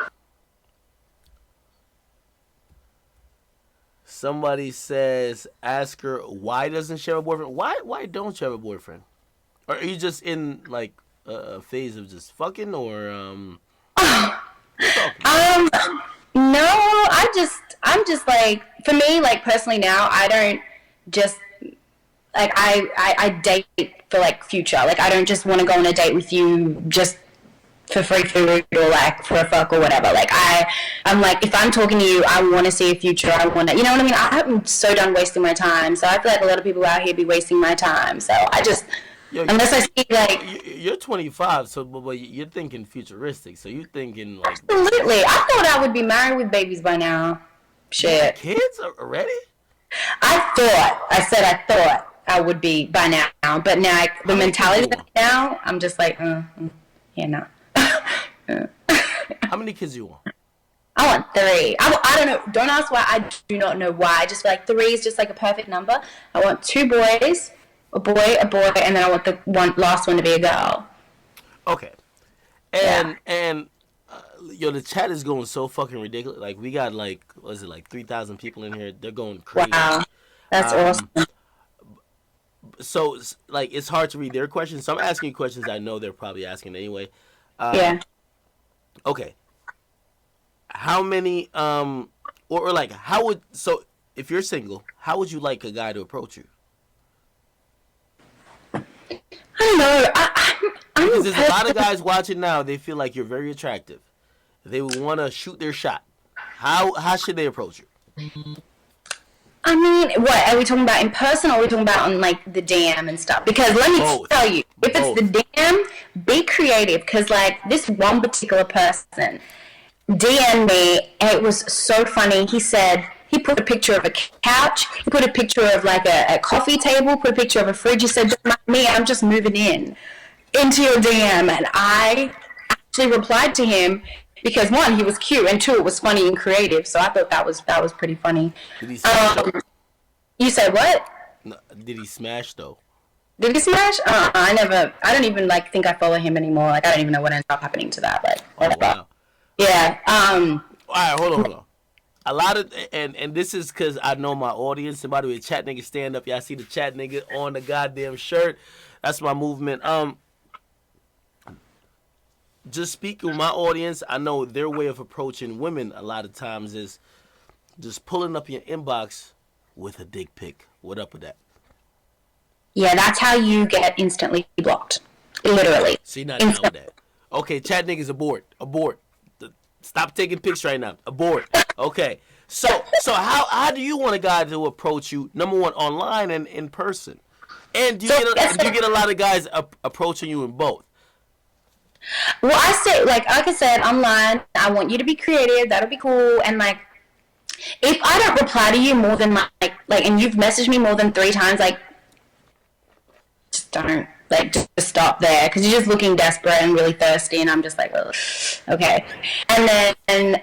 S1: Somebody says, ask her why doesn't she have a boyfriend? Why don't you have a boyfriend? Or are you just in like a phase of just fucking, or
S4: No, I'm just like, for me, like, personally now, I don't just like I date for like future. Like, I don't just want to go on a date with you just for free food or like for a fuck or whatever. Like, I'm like, if I'm talking to you, I want to see a future. I want to, you know what I mean? I'm so done wasting my time. So I feel like a lot of people out here be wasting my time. So I just, unless I see like,
S1: you're 25, so but you're thinking futuristic. So you're thinking like,
S4: absolutely. I thought I would be married with babies by now. Shit.
S1: Kids already?
S4: I said I thought I would be by now, but now the mentality now, I'm just like, yeah, no.
S1: How many kids do you want?
S4: I want 3. I don't know. Don't ask why. I do not know why. I just feel like 3 is just like a perfect number. I want 2 boys, a boy, and then I want the last one to be a girl.
S1: Okay. And the chat is going so fucking ridiculous. Like, we got like, what is it, like 3,000 people in here. They're going crazy.
S4: Wow, that's awesome.
S1: So like, it's hard to read their questions. So I'm asking you questions I know they're probably asking anyway.
S4: Yeah.
S1: Okay. How many or like, how would, so if you're single, how would you like a guy to approach you?
S4: I don't know.
S1: Because there's a lot of guys watching now. They feel like you're very attractive. They would want to shoot their shot. How should they approach you?
S4: I mean, what are we talking about in person, or are we talking about on like the DM and stuff? Because let me tell you, if it's the DM, be creative. Because like this one particular person DM'd me, and it was so funny. He said he put a picture of a couch, he put a picture of like a coffee table, put a picture of a fridge. He said, "Don't mind me, I'm just moving into your DM," and I actually replied to him. Because 1, he was cute, and 2, it was funny and creative. So I thought that was pretty funny.
S1: Did he smash though?
S4: You said what?
S1: No, did he smash though?
S4: Did he smash? I don't even like think I follow him anymore. Like, I don't even know what ended up happening to that. But whatever.
S1: Wow.
S4: Yeah.
S1: All right, hold on. A lot of and this is because I know my audience. And by the way, chat nigga stand up. Y'all see the chat nigga on the goddamn shirt. That's my movement. Just speaking with my audience, I know their way of approaching women a lot of times is just pulling up your inbox with a dick pic. What up with that?
S4: Yeah, that's how you get instantly blocked. Literally.
S1: See, not down with that. Okay, chat niggas, abort. Stop taking pics right now. Abort. Okay. So how do you want a guy to approach you? Number one, online and in person. And do you get a lot of guys approaching you in both?
S4: Well, I say, like I said, online, I want you to be creative. That'll be cool. And, like, if I don't reply to you more than, like, and you've messaged me more than 3 times, like, just don't. Like, just stop there. Because you're just looking desperate and really thirsty. And I'm just like, well, okay. And then,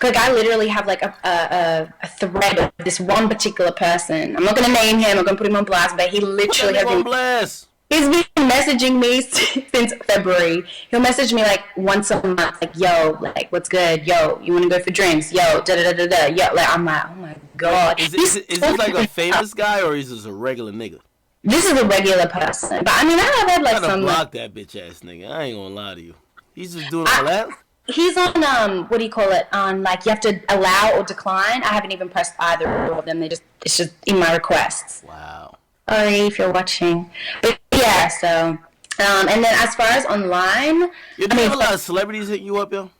S4: like, I literally have, like, a thread of this one particular person. I'm not going to name him. I'm not going to put him on blast. But he literally has been...
S1: blast.
S4: He's been messaging me since February. He'll message me like once a month, like, yo, like, what's good? Yo, you want to go for drinks? Yo, da-da-da-da-da. Yo, like, I'm like, oh my God.
S1: Is this like a famous guy or is this a regular nigga?
S4: This is a regular person. But I mean, I have had like some...
S1: block that bitch ass nigga. I ain't gonna lie to you. He's just doing all that?
S4: He's on, what do you call it? On, like, you have to allow or decline. I haven't even pressed either of them. It's just in my requests.
S1: Wow.
S4: Sorry if you're watching. But yeah, so, and then as far as online,
S1: You have a lot of celebrities hitting you up, yo?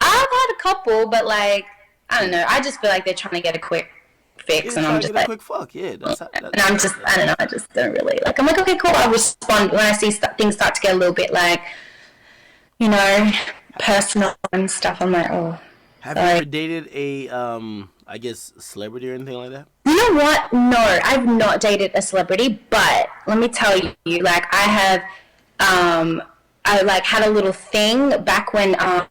S4: I've had a couple, but, like, I don't know. I just feel like they're trying to get a quick fix, and I'm just like,
S1: quick fuck, yeah.
S4: and I'm just, I don't know. I just don't really like. I'm like, okay, cool. I'll respond when I see things start to get a little bit like, you know, personal and stuff. I'm like, oh.
S1: Have you ever dated a, I guess, celebrity or anything like that?
S4: You know what? No, I've not dated a celebrity, but let me tell you, like, I have, I, like, had a little thing back when, oh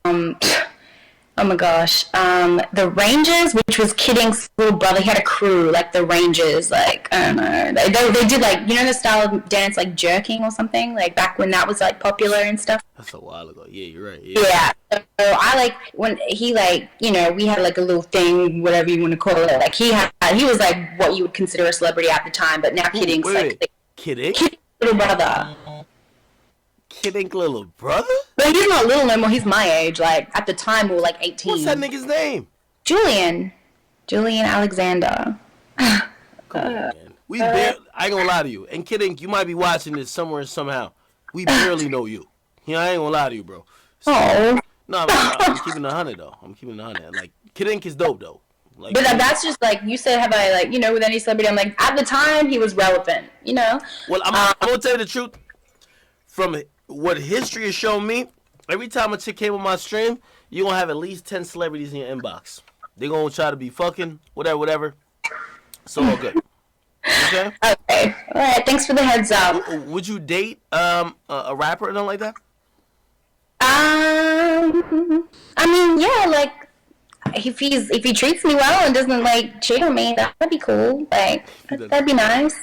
S4: my gosh, the Rangers, which was Kid Ink's little brother, he had a crew, like the Rangers, like, I don't know, they did, like, you know the style of dance, like jerking or something, like back when that was, like, popular and stuff.
S1: That's a while ago. Yeah, you're right.
S4: Yeah. So I, like, when he, like, you know, we had, like, a little thing, whatever you want to call it, like, he was, like, what you would consider a celebrity at the time, but now Kid Ink's, like,
S1: Kid Ink?
S4: Kid Ink's little brother.
S1: Kid Ink little brother?
S4: But he's not little no more, he's my age, like, at the time we were, like, 18.
S1: What's that nigga's name?
S4: Julian Alexander.
S1: Come on, man. I ain't gonna lie to you. And Kid Ink, you might be watching this somewhere somehow. We barely know you. You know, I ain't gonna lie to you, bro. So, no, I'm keeping 100 though. I'm keeping 100. Like, Kid Ink is dope though. Like,
S4: but that's just like you said. Have I, like, you know, with any celebrity? I'm like, at the time he was relevant. You know.
S1: Well, I'm gonna tell you the truth. From what history has shown me, every time a chick came on my stream, you gonna have at least 10 celebrities in your inbox. They gonna try to be fucking whatever. So all good. Okay.
S4: Okay. All right. Thanks for the heads up.
S1: Would you date a rapper or nothing like that?
S4: I mean, yeah, like, if he treats me well and doesn't, like, cheat on me, that'd be cool. Like, that'd be nice.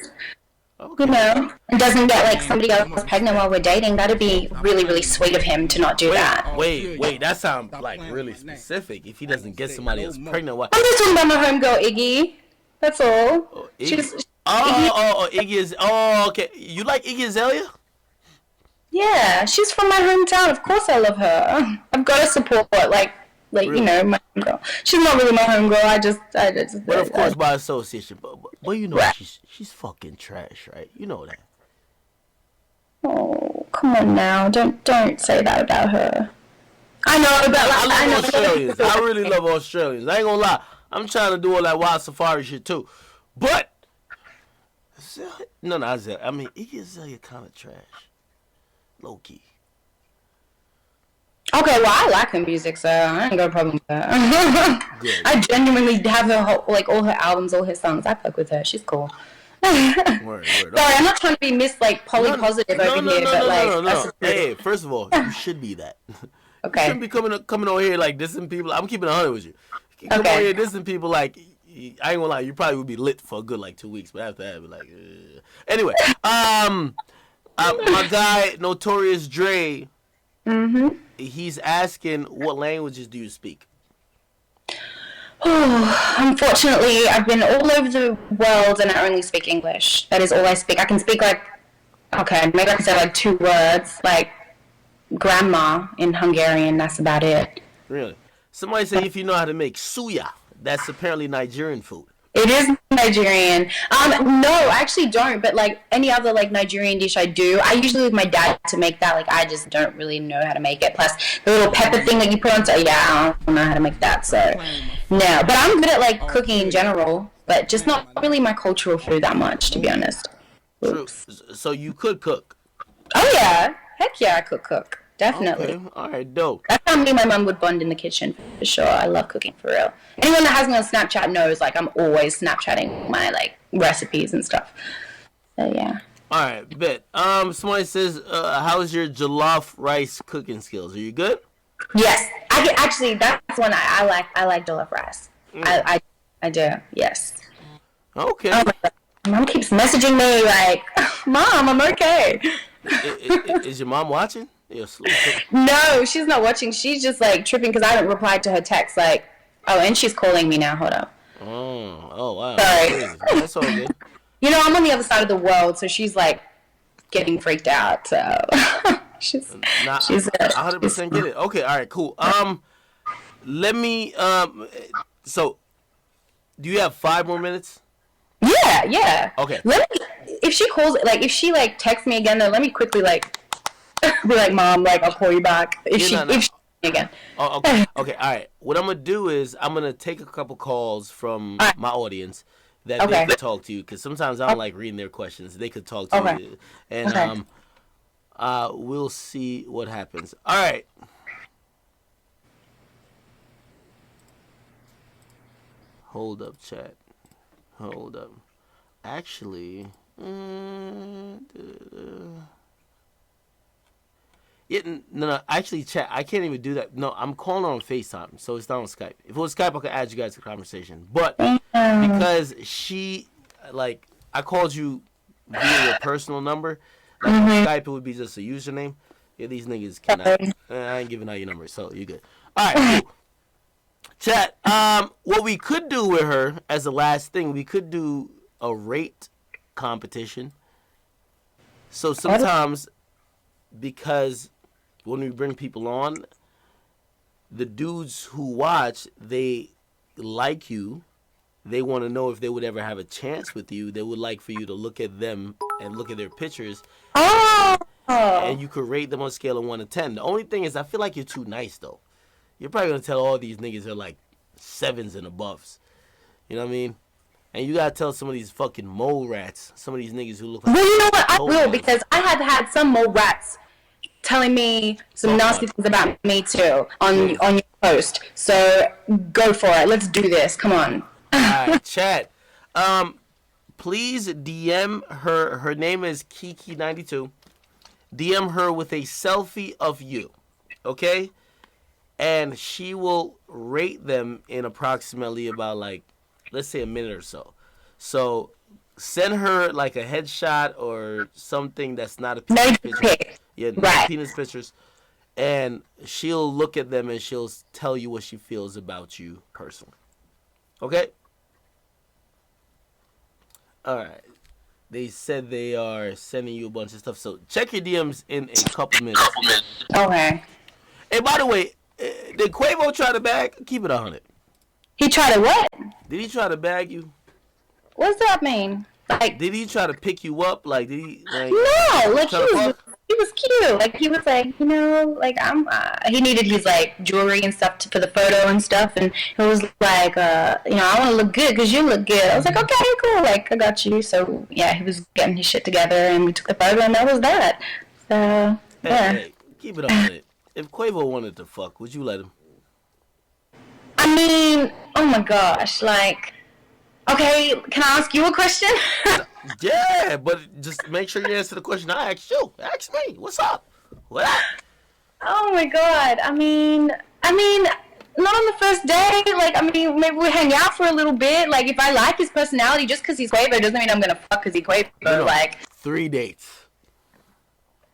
S1: Okay.
S4: You know, and doesn't get, like, somebody else pregnant while we're dating. That'd be really, really sweet of him to not do that.
S1: Wait, that sounds like really specific. If he doesn't get somebody else pregnant, what?
S4: I'm just talking about my homegirl Iggy. That's all.
S1: Oh, Iggy. Iggy is. Oh, okay. You like Iggy Azalea?
S4: Yeah, she's from my hometown. Of course, I love her. I've got to support, like really? You know, my homegirl. She's not really my homegirl. I just.
S1: But of course, by association. But you know, right. she's fucking trash, right? You know that.
S4: Oh, come on now! Don't say that about her. I know, but like,
S1: I love Australians. I really love Australians. I ain't gonna lie. I'm trying to do all that wild safari shit too, but no, Azalea. I mean, Iggy Azalea kind of trash, low key.
S4: Okay, well, I like her music, so I ain't got a problem with that. Yeah. I genuinely have her whole, like, all her albums, all her songs. I fuck with her. She's cool.
S1: Word.
S4: Sorry, I'm not trying to be positive over here, but like,
S1: no. Hey, first of all, you should be that.
S4: Okay.
S1: You shouldn't be coming over here like dissing people. I'm keeping 100 with you. Come over here dissing people like, I ain't gonna lie, you probably would be lit for a good like 2 weeks, but after that, I'd be like, Anyway, my guy Notorious Dre. He's asking, what languages do you speak?
S4: Oh, unfortunately, I've been all over the world and I only speak English. That is all I speak. I can speak, like, okay, maybe I can say like 2 words, like grandma in Hungarian. That's about it.
S1: Really? Somebody say if you know how to make suya, that's apparently Nigerian food.
S4: It is Nigerian. No, I actually don't. But like any other like Nigerian dish, I do. I usually leave my dad to make that. Like I just don't really know how to make it. Plus the little pepper thing that you put on. Yeah, I don't know how to make that. So no. But I'm good at like cooking in general. But just not really my cultural food that much, to be honest.
S1: True. So you could cook.
S4: Oh yeah, heck yeah, I could cook. Definitely.
S1: Okay. All right, dope.
S4: That's how me and my mum would bond in the kitchen for sure. I love cooking for real. Anyone that has me on Snapchat knows like I'm always Snapchatting my like recipes and stuff. So yeah.
S1: All right, bet. Somebody says, how's your jollof rice cooking skills? Are you good?
S4: Yes, I get, actually that's one I like. I like jollof rice. I do. Yes.
S1: Okay.
S4: Oh my God. Mom keeps messaging me like, "Mom, I'm okay."
S1: Is your mom watching? Yeah,
S4: No, she's not watching. She's just like tripping because I haven't replied to her text. Like, oh, and she's calling me now. Hold up.
S1: Oh wow.
S4: Sorry.
S1: That's all good.
S4: You know, I'm on the other side of the world, so she's like getting freaked out. So she's
S1: 100% get it. Okay, all right, cool. Let me. So, do you have 5 more minutes?
S4: Yeah.
S1: Okay.
S4: Let me. If she calls, like, if she like texts me again, then let me quickly like be like, "Mom, like, I'll call you back." If she again.
S1: Oh, okay. Okay, all right. What I'm gonna do is I'm gonna take a couple calls from my audience that they could talk to you, because sometimes I don't like reading their questions. They could talk to you, and we'll see what happens. All right. Hold up, chat. Hold up. Actually, yeah, no. Actually, chat. I can't even do that. No, I'm calling her on FaceTime, so it's not on Skype. If it was Skype, I could add you guys to the conversation. But because she, like, I called you via your personal number. Like on Skype, it would be just a username. Yeah, these niggas cannot. I ain't giving out your number, so you're good. All right, cool. Chat. What we could do with her as the last thing, we could do a rate competition. So sometimes, because when we bring people on, the dudes who watch, they like you. They want to know if they would ever have a chance with you. They would like for you to look at them and look at their pictures. And you could rate them on a scale of 1 to 10. The only thing is, I feel like you're too nice, though. You're probably going to tell all these niggas they're like 7s and aboves. You know what I mean? And you got to tell some of these fucking mole rats, some of these niggas who look like...
S4: Well, you know what? I will, because I have had some mole rats telling me some nasty things about me, too, on your post. So, go for it. Let's do this. Come on.
S1: Alright, chat. Please DM her. Her name is Kiki92. DM her with a selfie of you. Okay? And she will rate them in approximately about, like, let's say a minute or so. So send her like a headshot or something that's not a penis picture. Yeah, right. Penis pictures. And she'll look at them and she'll tell you what she feels about you personally. Okay? Alright. They said they are sending you a bunch of stuff. So check your DMs in a couple minutes.
S4: Okay.
S1: Hey, by the way, did Quavo try to bag? Keep it 100.
S4: He tried to what?
S1: Did he try to bag you?
S4: What's that mean? Like,
S1: did he try to pick you up? Like, did he? Like,
S4: no, like he was cute. Like he was like, you know, like he needed his like jewelry and stuff for the photo and stuff, and it was like, you know, I want to look good because you look good. I was like, okay, cool, like I got you. So yeah, he was getting his shit together, and we took the photo, and that was that. So yeah.
S1: Hey, keep it on it. If Quavo wanted to fuck, would you let him?
S4: I mean, oh my gosh, like, okay, can I ask you a question?
S1: Yeah, but just make sure you answer the question I asked you. Ask me. What's up? What up?
S4: Oh my god, I mean, not on the first day. Like, I mean, maybe we hang out for a little bit. Like, if I like his personality, just because he's Quavo doesn't mean I'm gonna fuck because he's Quavo. No, like
S1: 3 dates.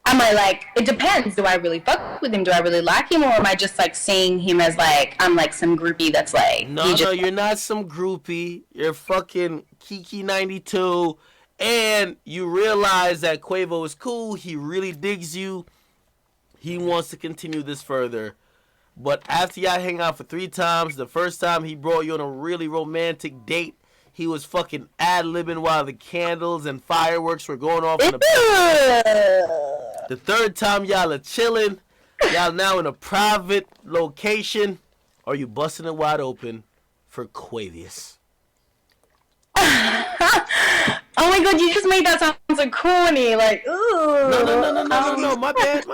S4: Am I like, it depends. Do I really fuck with him? Do I really like him? Or am I just like seeing him as like, I'm like some groupie that's like...
S1: No, you're not some groupie. You're fucking Kiki92. And you realize that Quavo is cool. He really digs you. He wants to continue this further. But after y'all hang out for 3 times, the first time he brought you on a really romantic date, he was fucking ad-libbing while the candles and fireworks were going off in the The third time y'all are chilling, y'all now in a private location, or you busting it wide open for Quavius?
S4: Oh my god, you just made that sound so corny. Like, ooh.
S1: No. My bad.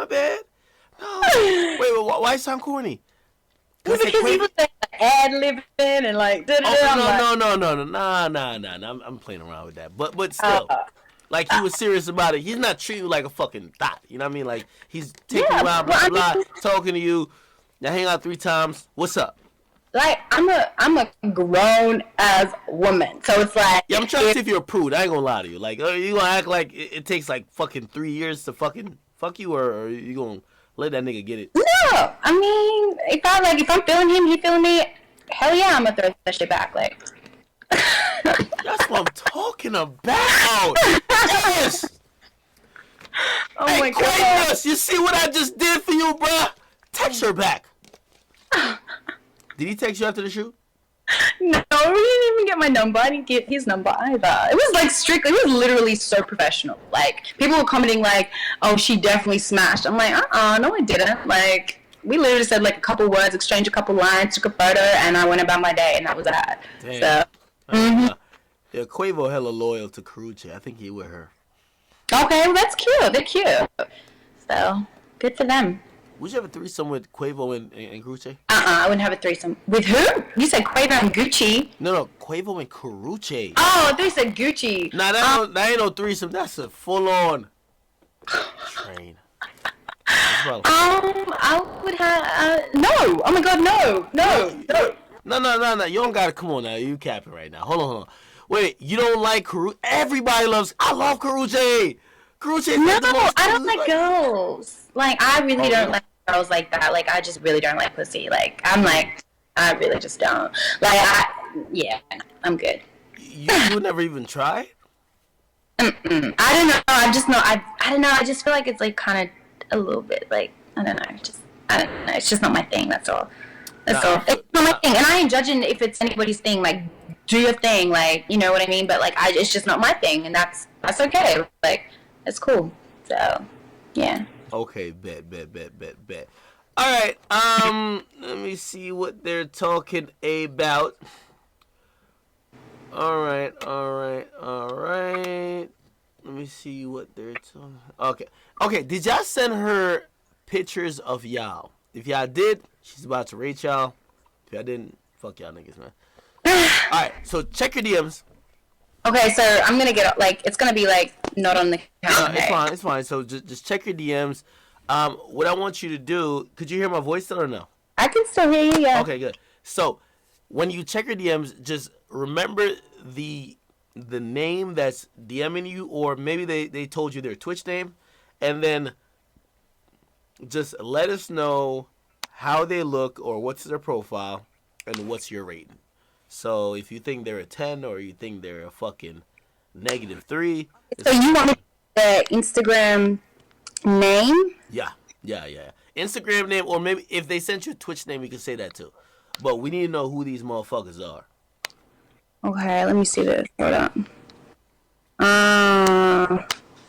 S1: No. Wait, why sound corny?
S4: Because he was like ad-libbing and like,
S1: no. I'm playing around with that. But still, like he was serious about it. He's not treating you like a fucking thot. You know what I mean? Like he's taking you out, blah, talking to you. Now hang out 3 times. What's up?
S4: Like I'm a grown ass woman, so it's like
S1: I'm trying to see if you're a prude. I ain't gonna lie to you. Like, you gonna act like it takes like fucking 3 years to fucking fuck you, or you gonna let that nigga get it?
S4: No, I mean if I'm feeling him, he feeling me. Hell yeah, I'm gonna throw that shit back. Like
S1: that's what I'm talking about. Yes.
S4: Oh
S1: hey,
S4: my god.
S1: Quavius, you see what I just did for you, bruh? Text her back. Did he text you after the shoot?
S4: No, he didn't even get my number. I didn't get his number either. It was like strictly, it was literally so professional. Like, people were commenting like, oh, she definitely smashed. I'm like, no I didn't. Like, we literally said like a couple words, exchanged a couple lines, took a photo, and I went about my day, and that was that.
S1: Damn.
S4: So,
S1: yeah, Quavo hella loyal to Karrueche. I think he with her.
S4: Okay, well that's cute. They're cute. So, good for them.
S1: Would you have a threesome with Quavo and Karrueche?
S4: I wouldn't have a threesome. With who? You said Quavo and Gucci.
S1: No, Quavo and Karrueche.
S4: Oh, I thought you said Gucci.
S1: Nah, that ain't no threesome. That's a full-on train.
S4: I would have, no. Oh my god, no.
S1: No. You don't gotta, come on now. You capping right now. Hold on. Wait, you don't like Karrueche? Everybody loves, I love Karrueche. Karrueche.
S4: No, I don't like girls. Like, I really don't like girls like that. Like, I just really don't like pussy. Like, I'm like, I really just don't. Like, I'm good.
S1: You never even try?
S4: I don't know. I don't know. I just feel like it's like kind of a little bit like, I don't know. It's just not my thing. That's all. It's not my thing. And I ain't judging if it's anybody's thing. Like, do your thing. Like, you know what I mean? But like, it's just not my thing, and that's okay. Like, it's cool. So, yeah.
S1: Okay, bet. All right, let me see what they're talking about. All right. Let me see what they're talking. Okay. Did y'all send her pictures of y'all? If y'all did, she's about to rate y'all. If y'all didn't, fuck y'all niggas, man. All right, so check your DMs.
S4: Okay, so I'm gonna get like it's gonna be like not on the calendar.
S1: It's fine. So just check your DMs. What I want you to do, could you hear my voice still or no?
S4: I can still hear you, yeah.
S1: Okay, good. So when you check your DMs, just remember the name that's DMing you, or maybe they told you their Twitch name, and then just let us know how they look or what's their profile and what's your rating. So if you think they're a 10 or you think they're a fucking -3.
S4: So you want the Instagram name?
S1: Yeah. Instagram name, or maybe if they sent you a Twitch name, you can say that too. But we need to know who these motherfuckers are.
S4: Okay, let me see this. Hold on.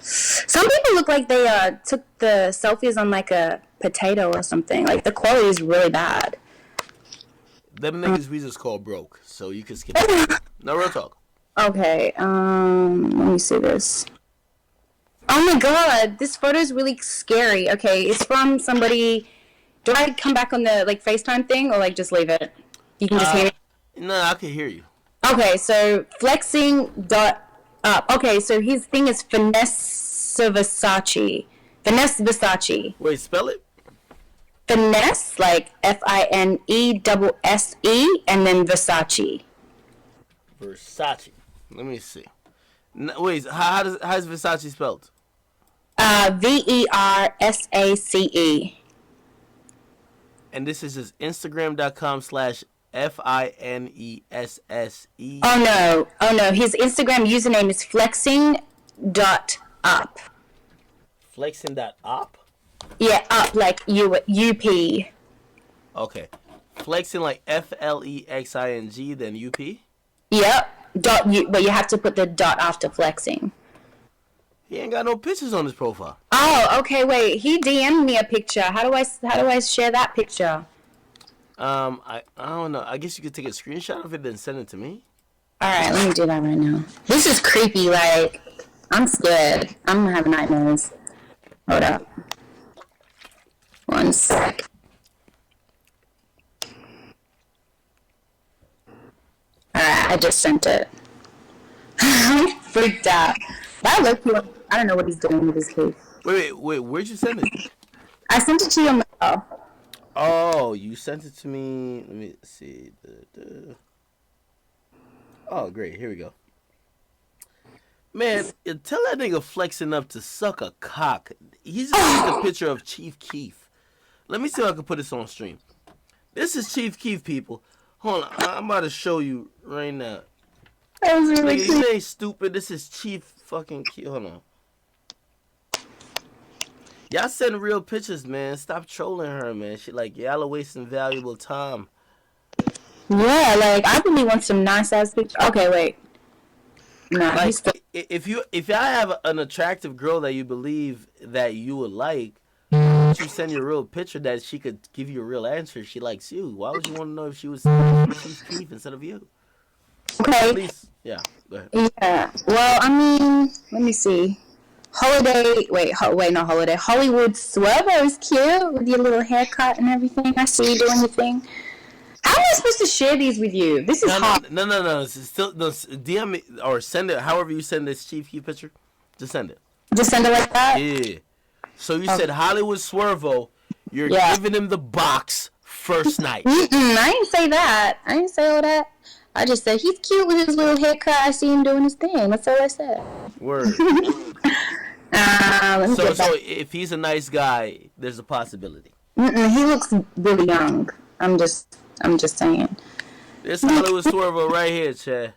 S4: Some people look like they took the selfies on like a potato or something. Like the quality is really bad.
S1: Them niggas we just call broke, so you can skip it. No, real talk.
S4: Okay, let me see this. Oh my god, this photo is really scary. Okay, it's from somebody. Do I come back on the like FaceTime thing or like just leave it? You can just hear me?
S1: No, I can hear you.
S4: Okay, so flexing.up. Okay, so his thing is Finesse Versace. Finesse Versace.
S1: Wait, spell it?
S4: Finesse, like FINESSE, and then Versace.
S1: Versace. Let me see. Wait, how's Versace spelled?
S4: VERSACE.
S1: And this is just Instagram.com/FINESSE.
S4: Oh no. His Instagram username is flexing.up.
S1: Flexing.up?
S4: Yeah, up like UP.
S1: Okay. Flexing like FLEXING, then UP?
S4: Yep. but you have to put the dot after flexing.
S1: He ain't got no pictures on his profile.
S4: Oh, okay. Wait, he DM'd me a picture. How do I share that picture?
S1: I don't know. I guess you could take a screenshot of it and send it to me.
S4: All right, let me do that right now. This is creepy. Like, I'm scared. I'm gonna have nightmares. Hold up. 1 sec. All right, I just sent it. I'm freaked out. That look. I don't know what he's doing with his case.
S1: Wait. Where'd you send it?
S4: I sent it to your mail.
S1: Oh, you sent it to me. Let me see. Oh, great. Here we go. Man, tell that nigga flexing up to suck a cock. He's just a picture of Chief Keef. Let me see if I can put this on stream. This is Chief Keef, people. Hold on. I'm about to show you right now.
S4: That was really
S1: Nigga,
S4: creepy.
S1: you ain't stupid. This is Chief fucking Keef. Hold on. Y'all send real pictures, man. Stop trolling her, man. She like, y'all are wasting valuable time.
S4: Yeah, like I really want some nice ass pictures. Okay, wait. Nah,
S1: Like,
S4: he's still.
S1: if y'all have an attractive girl that you believe that you would like, you send your real picture that she could give you a real answer. She likes you. Why would you want to know if she was Chief Keef instead of you? At
S4: Okay.
S1: least, yeah. Go ahead.
S4: Yeah. Well, I mean, let me see. Holiday. Wait, not holiday. Hollywood Swervo is cute with your little haircut and everything. I see you doing your thing. How am I supposed to share these with you? This is hard.
S1: No. It's still no. DM me or send it. However you send this Chief Keef picture, just send it.
S4: Just send it like that.
S1: Yeah. So you said Hollywood Swervo. You're
S4: Yeah.
S1: giving him the box first night.
S4: I didn't say that. I didn't say all that. I just said he's cute with his little haircut. I see him doing his thing. That's all I said.
S1: Word.
S4: Let me
S1: So
S4: get back.
S1: if he's a nice guy, there's a possibility.
S4: He looks really young. I'm just saying.
S1: This Hollywood Swervo right here, Chad.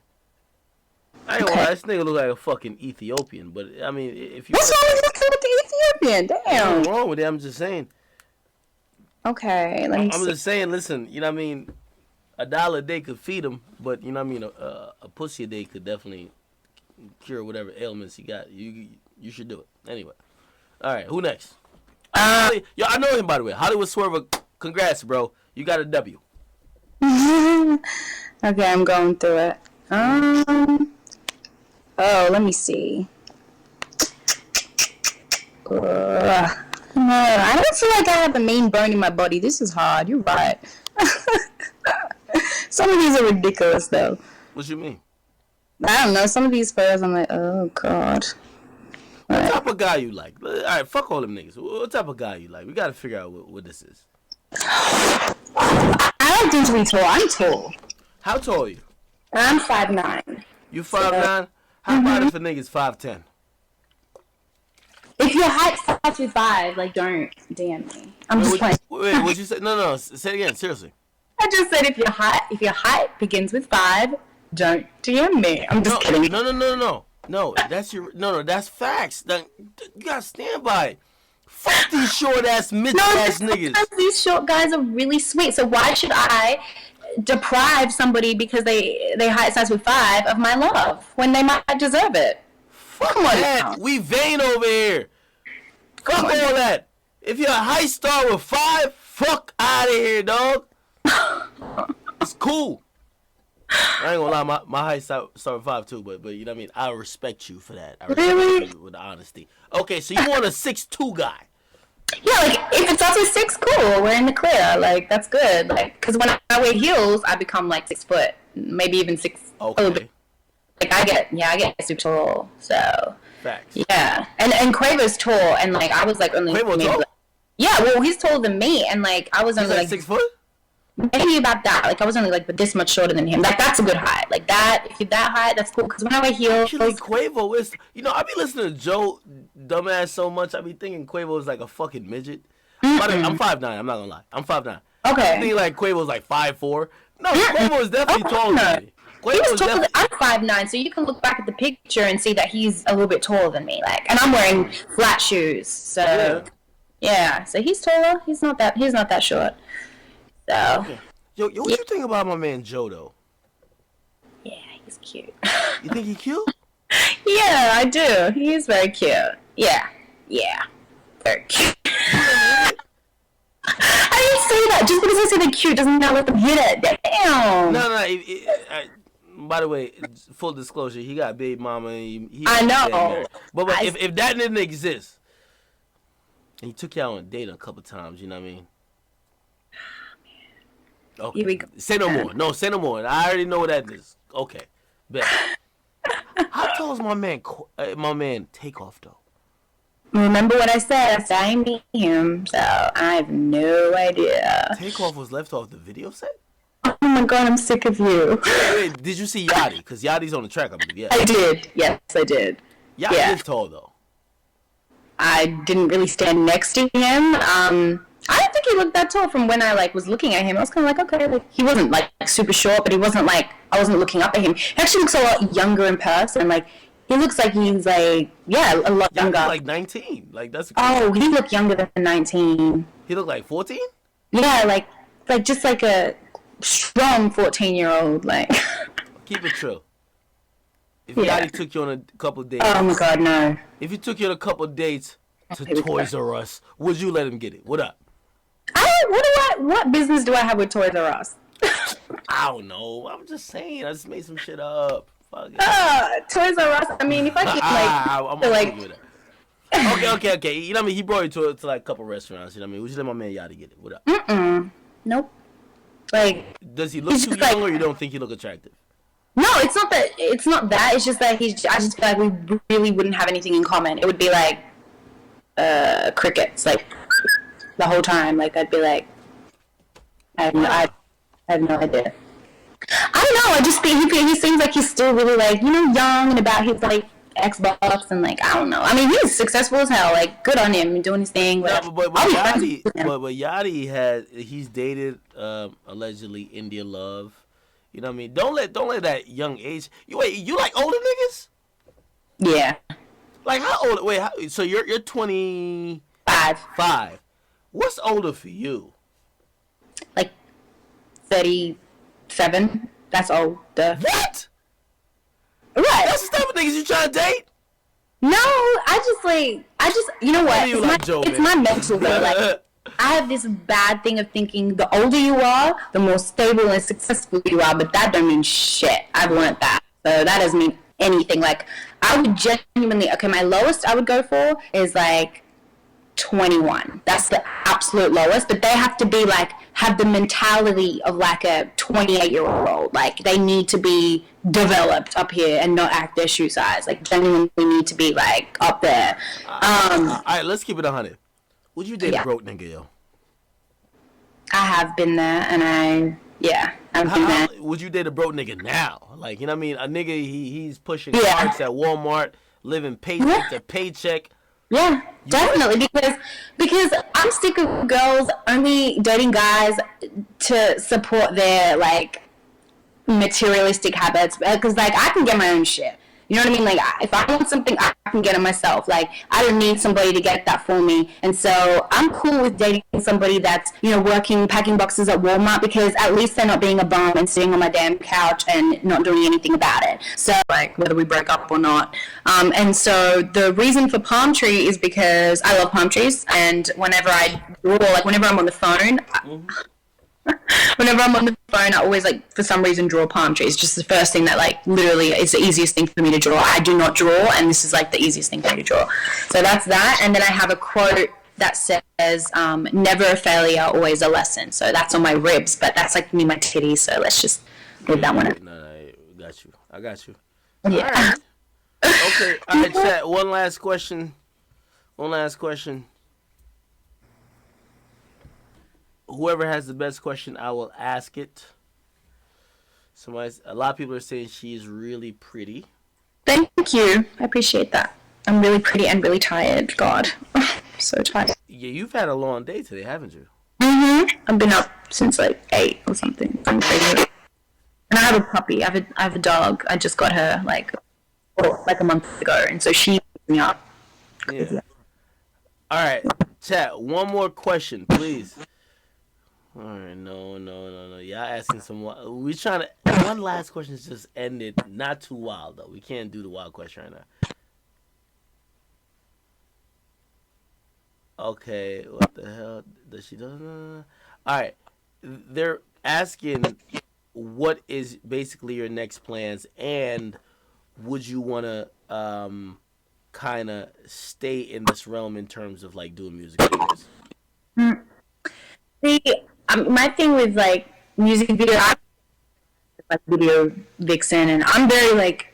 S1: I ain't gonna lie,
S4: Okay.
S1: this nigga look like a fucking Ethiopian, but I mean, if you
S4: What's wrong with the Ethiopian? Damn.
S1: nothing wrong with it, I'm just saying.
S4: Okay, let me
S1: I'm
S4: see.
S1: just saying. Listen, you know what I mean. $1 a day could feed him, but you know what I mean. A pussy a day could definitely cure whatever ailments you got. You should do it anyway. All right, who next? Yo, I know him by the way. Hollywood Swervo. Congrats, bro. You got a W.
S4: Okay, I'm going through it. Oh, let me see. I don't feel like I have a main bone in my body. This is hard. You're right. Some of these are ridiculous, though.
S1: What you mean?
S4: I don't know. Some of these photos, I'm like, oh god.
S1: What type of guy you like? All right, fuck all them niggas. What type of guy you like? We gotta figure out what this is.
S4: I don't think to be tall. I'm tall.
S1: How tall are you?
S4: I'm 5'9".
S1: You 5'9"? How about if a nigga's 5'10"?
S4: If your height starts with 5, like, don't DM me. I'm just playing.
S1: Wait, what'd you say? No, say it again, seriously.
S4: I just said if your height begins with 5, don't DM me. I'm just kidding.
S1: No, that's facts. That, you gotta stand by it. Fuck these short ass midget ass niggas.
S4: Sometimes these short guys are really sweet. So why should I deprive somebody because they height starts with 5 of my love when they might deserve it?
S1: Fuck
S4: Come on
S1: that.
S4: now.
S1: We vain over here. Fuck all that. If your height start with 5, fuck out of here, dog. It's cool. I ain't gonna lie, my height start with 5 too, but you know what I mean. I respect you for that. I respect
S4: Really?
S1: you with honesty. Okay, so you want a 6'2" guy?
S4: Yeah, like if it starts with 6, cool. We're in the clear. Like that's good. Like because when I wear heels, I become like 6 foot, maybe even 6. A little
S1: Okay,
S4: bit. Like I get super tall. So
S1: facts.
S4: yeah, and Quavo's tall, and like I was like only
S1: Quavo
S4: maybe,
S1: tall?
S4: like, yeah. Well, he's taller than me, and like I was
S1: He's
S4: only
S1: like
S4: like
S1: 6 foot.
S4: maybe about that. Like I was only like but this much shorter than him. Like that's a good height. Like that. If you're that height, that's cool. Because when I wear heels,
S1: Actually, Quavo is. You know, I be listening to Joe dumbass so much. I be thinking Quavo is like a fucking midget. I'm 5'9". I'm not gonna lie. I'm 5'9". I
S4: okay.
S1: think like Quavo's like 5'4". No, Quavo is definitely taller than me.
S4: He
S1: Quavo
S4: was
S1: is
S4: taller.
S1: definitely.
S4: I'm 5'9", so you can look back at the picture and see that he's a little bit taller than me. Like, and I'm wearing flat shoes, so yeah. So he's taller. He's not that short. So
S1: Yo, what you think about my man Joe though?
S4: yeah, he's cute.
S1: You think he cute?
S4: Yeah, I do. He is very cute. Yeah. Very cute. I didn't say that. Just because I say they're cute doesn't mean I let them hit it. Damn.
S1: No. By the way, full disclosure, he got a baby mama. He
S4: I know.
S1: But if that didn't exist, and he took y'all on a date a couple times, you know what I mean? Okay.
S4: Here we go.
S1: Say no more. No, say no more. I already know what that is. Okay. Bet. How tall is my man Takeoff though?
S4: Remember what I said? I said I ain't meet him, so I have no idea.
S1: Takeoff was left off the video set?
S4: Oh my god, I'm sick of you.
S1: Wait, did you see Yachty? Because Yachty's on the track, I believe. Yeah.
S4: I did. Yes, I did.
S1: Yachty is tall though.
S4: I didn't really stand next to him. I don't think he looked that tall from when I was looking at him. I was kind of like, okay, he wasn't super short, but he wasn't I wasn't looking up at him. He actually looks a lot younger in person. He looks like he's a lot younger.
S1: Like 19. That's.
S4: Oh, he looked younger than 19.
S1: He looked like 14.
S4: Yeah, just like a strong 14-year-old.
S1: Keep it true. If Yachty took you on a couple dates.
S4: Oh my god, no.
S1: If he took you on a couple dates to Toys R Us, would you let him get it? What up?
S4: What business do I have with Toys R Us?
S1: I don't know. I'm just saying. I just made some shit up. Fuck it.
S4: Toys R Us. I mean, if I could
S1: Okay. You know what I mean? He brought you to a couple restaurants. You know what I mean? Would you let my man Yachty get it? What up?
S4: Nope.
S1: Does he look too young, or you don't think he look attractive?
S4: No, it's not that. It's not that. It's just that I just feel like we really wouldn't have anything in common. It would be crickets, the whole time. I'd be like, I have no idea. I don't know. I just think he seems like he's still really young and about his Xbox and I don't know. I mean, he's successful as hell. Good on him doing his thing.
S1: No, but Yachty he's dated allegedly India Love. You know what I mean? Don't let that young age. You like older niggas?
S4: Yeah.
S1: How old? Wait, so you're 25. 5. What's older for you?
S4: 37. That's older.
S1: What?
S4: Right.
S1: That's the type of niggas you trying to date?
S4: No, you know what? It's my mental though. I have this bad thing of thinking the older you are, the more stable and successful you are, but that don't mean shit. I've learned that. So that doesn't mean anything. I would genuinely, my lowest I would go for is 21. That's the absolute lowest, but they have to be have the mentality of a 28-year-old. They need to be developed up here and not act their shoe size. Genuinely need to be up there.
S1: All right, let's keep it 100. Would you date a broke nigga, yo?
S4: I have been there, and I've been there.
S1: Would you date a broke nigga now? You know what I mean? A nigga, he's pushing carts at Walmart, living paycheck to paycheck.
S4: Yeah, definitely, because I'm sick of girls only dating guys to support their materialistic habits. Because I can get my own shit. You know what I mean? If I want something, I can get it myself. I don't need somebody to get that for me. And so I'm cool with dating somebody that's, working, packing boxes at Walmart, because at least they're not being a bum and sitting on my damn couch and not doing anything about it. So, whether we break up or not. And so the reason for palm tree is because I love palm trees. And whenever I draw, whenever I'm on the phone, I always for some reason draw palm trees. Just the first thing that literally is the easiest thing for me to draw. I do not draw, and this is the easiest thing for me to draw. So that's that. And then I have a quote that says, never a failure, always a lesson. So that's on my ribs, but that's me, my titties. So let's just leave that one up.
S1: No, I got you.
S4: Yeah.
S1: All right. Okay. All right, chat. One last question. Whoever has the best question, I will ask it. A lot of people are saying she's really pretty.
S4: Thank you. I appreciate that. I'm really pretty and really tired. God, so tired.
S1: Yeah, you've had a long day today, haven't you?
S4: I've been up since 8 or something. I'm crazy. And I have a puppy. I have a dog. I just got her a month ago, and so she wakes me up.
S1: Yeah. All right, chat. One more question, please. All right, no. Y'all asking some. We trying to. One last question is just ended. Not too wild though. We can't do the wild question right now. Okay, what the hell does she do? All right, they're asking what is basically your next plans, and would you want to kind of stay in this realm in terms of like doing music videos?
S4: See, my thing with like music video, I'm like video vixen, and I'm very like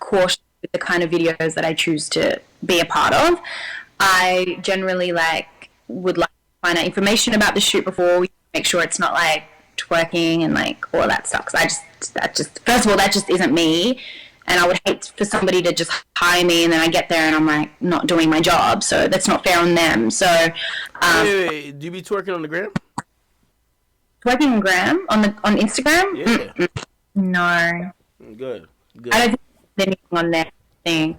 S4: cautious with the kind of videos that I choose to be a part of. I generally like would like to find out information about the shoot before, make sure it's not like twerking and like all that stuff. Because that just first of all, that just isn't me, and I would hate for somebody to just hire me and then I get there and I'm like not doing my job. So that's not fair on them. So
S1: Wait, do you be twerking on the gram?
S4: twerking on gram on Instagram?
S1: Yeah.
S4: No.
S1: Good.
S4: I don't think there's anything on that thing.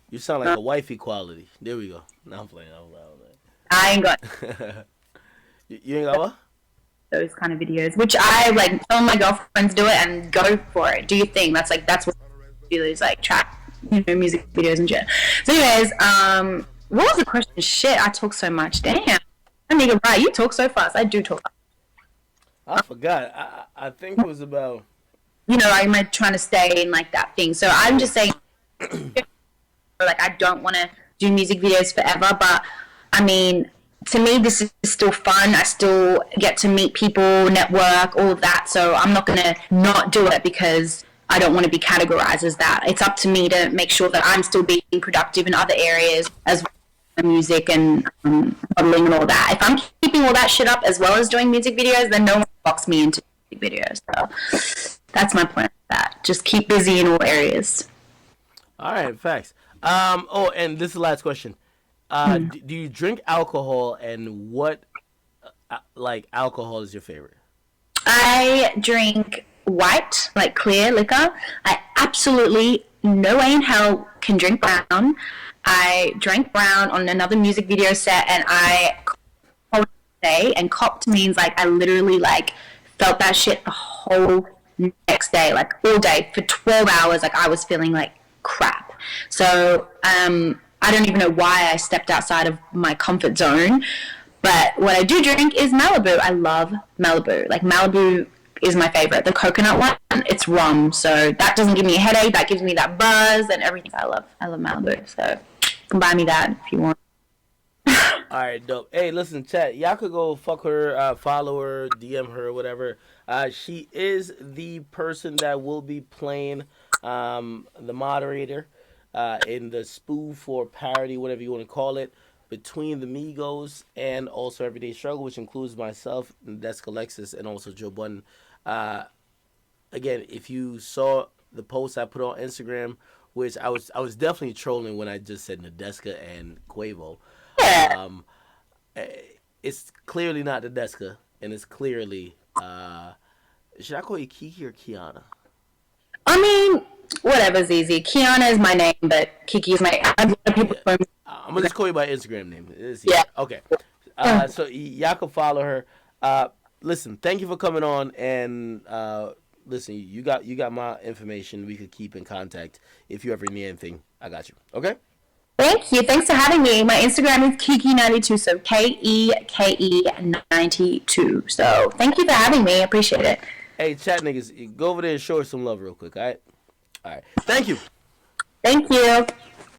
S1: You sound like a wife equality. There we go. No, I'm playing.
S4: I ain't got
S1: You ain't got what?
S4: those kind of videos, which I like. Some of my girlfriends do it and go for it. Do your thing. That's what I do is like track, music videos and shit. So, anyways, what was the question? Shit, I talk so much. Damn, that nigga, right? You talk so fast. I do talk fast.
S1: I forgot. I think it was about.
S4: I'm like trying to stay in like that thing. So I'm just saying, like, I don't want to do music videos forever, but I mean, to me, this is still fun. I still get to meet people, network, all of that. So I'm not going to not do it because I don't want to be categorized as that. It's up to me to make sure that I'm still being productive in other areas as well as music and modeling and all that. If I'm keeping all that shit up as well as doing music videos, then no one locks me into music videos. So that's my plan for that. Just keep busy in all areas.
S1: All right, facts. And this is the last question. Do you drink alcohol, and what alcohol is your favorite?
S4: I drink white, like clear liquor. I absolutely no way in hell can drink brown. I drank brown on another music video set, and I copped day, and copped means like I literally like felt that shit the whole next day, like all day for 12 hours. Like I was feeling like crap. So I don't even know why I stepped outside of my comfort zone. But what I do drink is Malibu. I love Malibu. Like Malibu is my favorite. The coconut one, it's rum. So that doesn't give me a headache. That gives me that buzz and everything. I love Malibu. So you can buy me that if you want.
S1: All right, dope. Hey, listen, chat. Y'all could go fuck her, follow her, DM her, whatever. She is the person that will be playing the moderator in the spoof or parody, whatever you want to call it, between the Migos and also Everyday Struggle, which includes myself, Desk Alexis, and also Joe Budden. Again, if you saw the post I put on Instagram, which I was definitely trolling when I just said Nadeska and Quavo. It's clearly not Nadeska, and it's clearly should I call you Kiki or Kiana?
S4: I mean, whatever's easy. Kiana is my name, but Kiki is my. A lot of people call me.
S1: I'm gonna just call you by Instagram name.
S4: Yeah.
S1: Okay. So y'all can follow her. Listen, thank you for coming on, and listen, you got my information. We could keep in contact if you ever need anything. I got you. Okay.
S4: Thank you. Thanks for having me. My Instagram is Keke92, so KEKE92. So thank you for having me. I appreciate it.
S1: Hey, chat niggas, go over there and show her some love real quick. All right. Thank you.
S4: Thank you.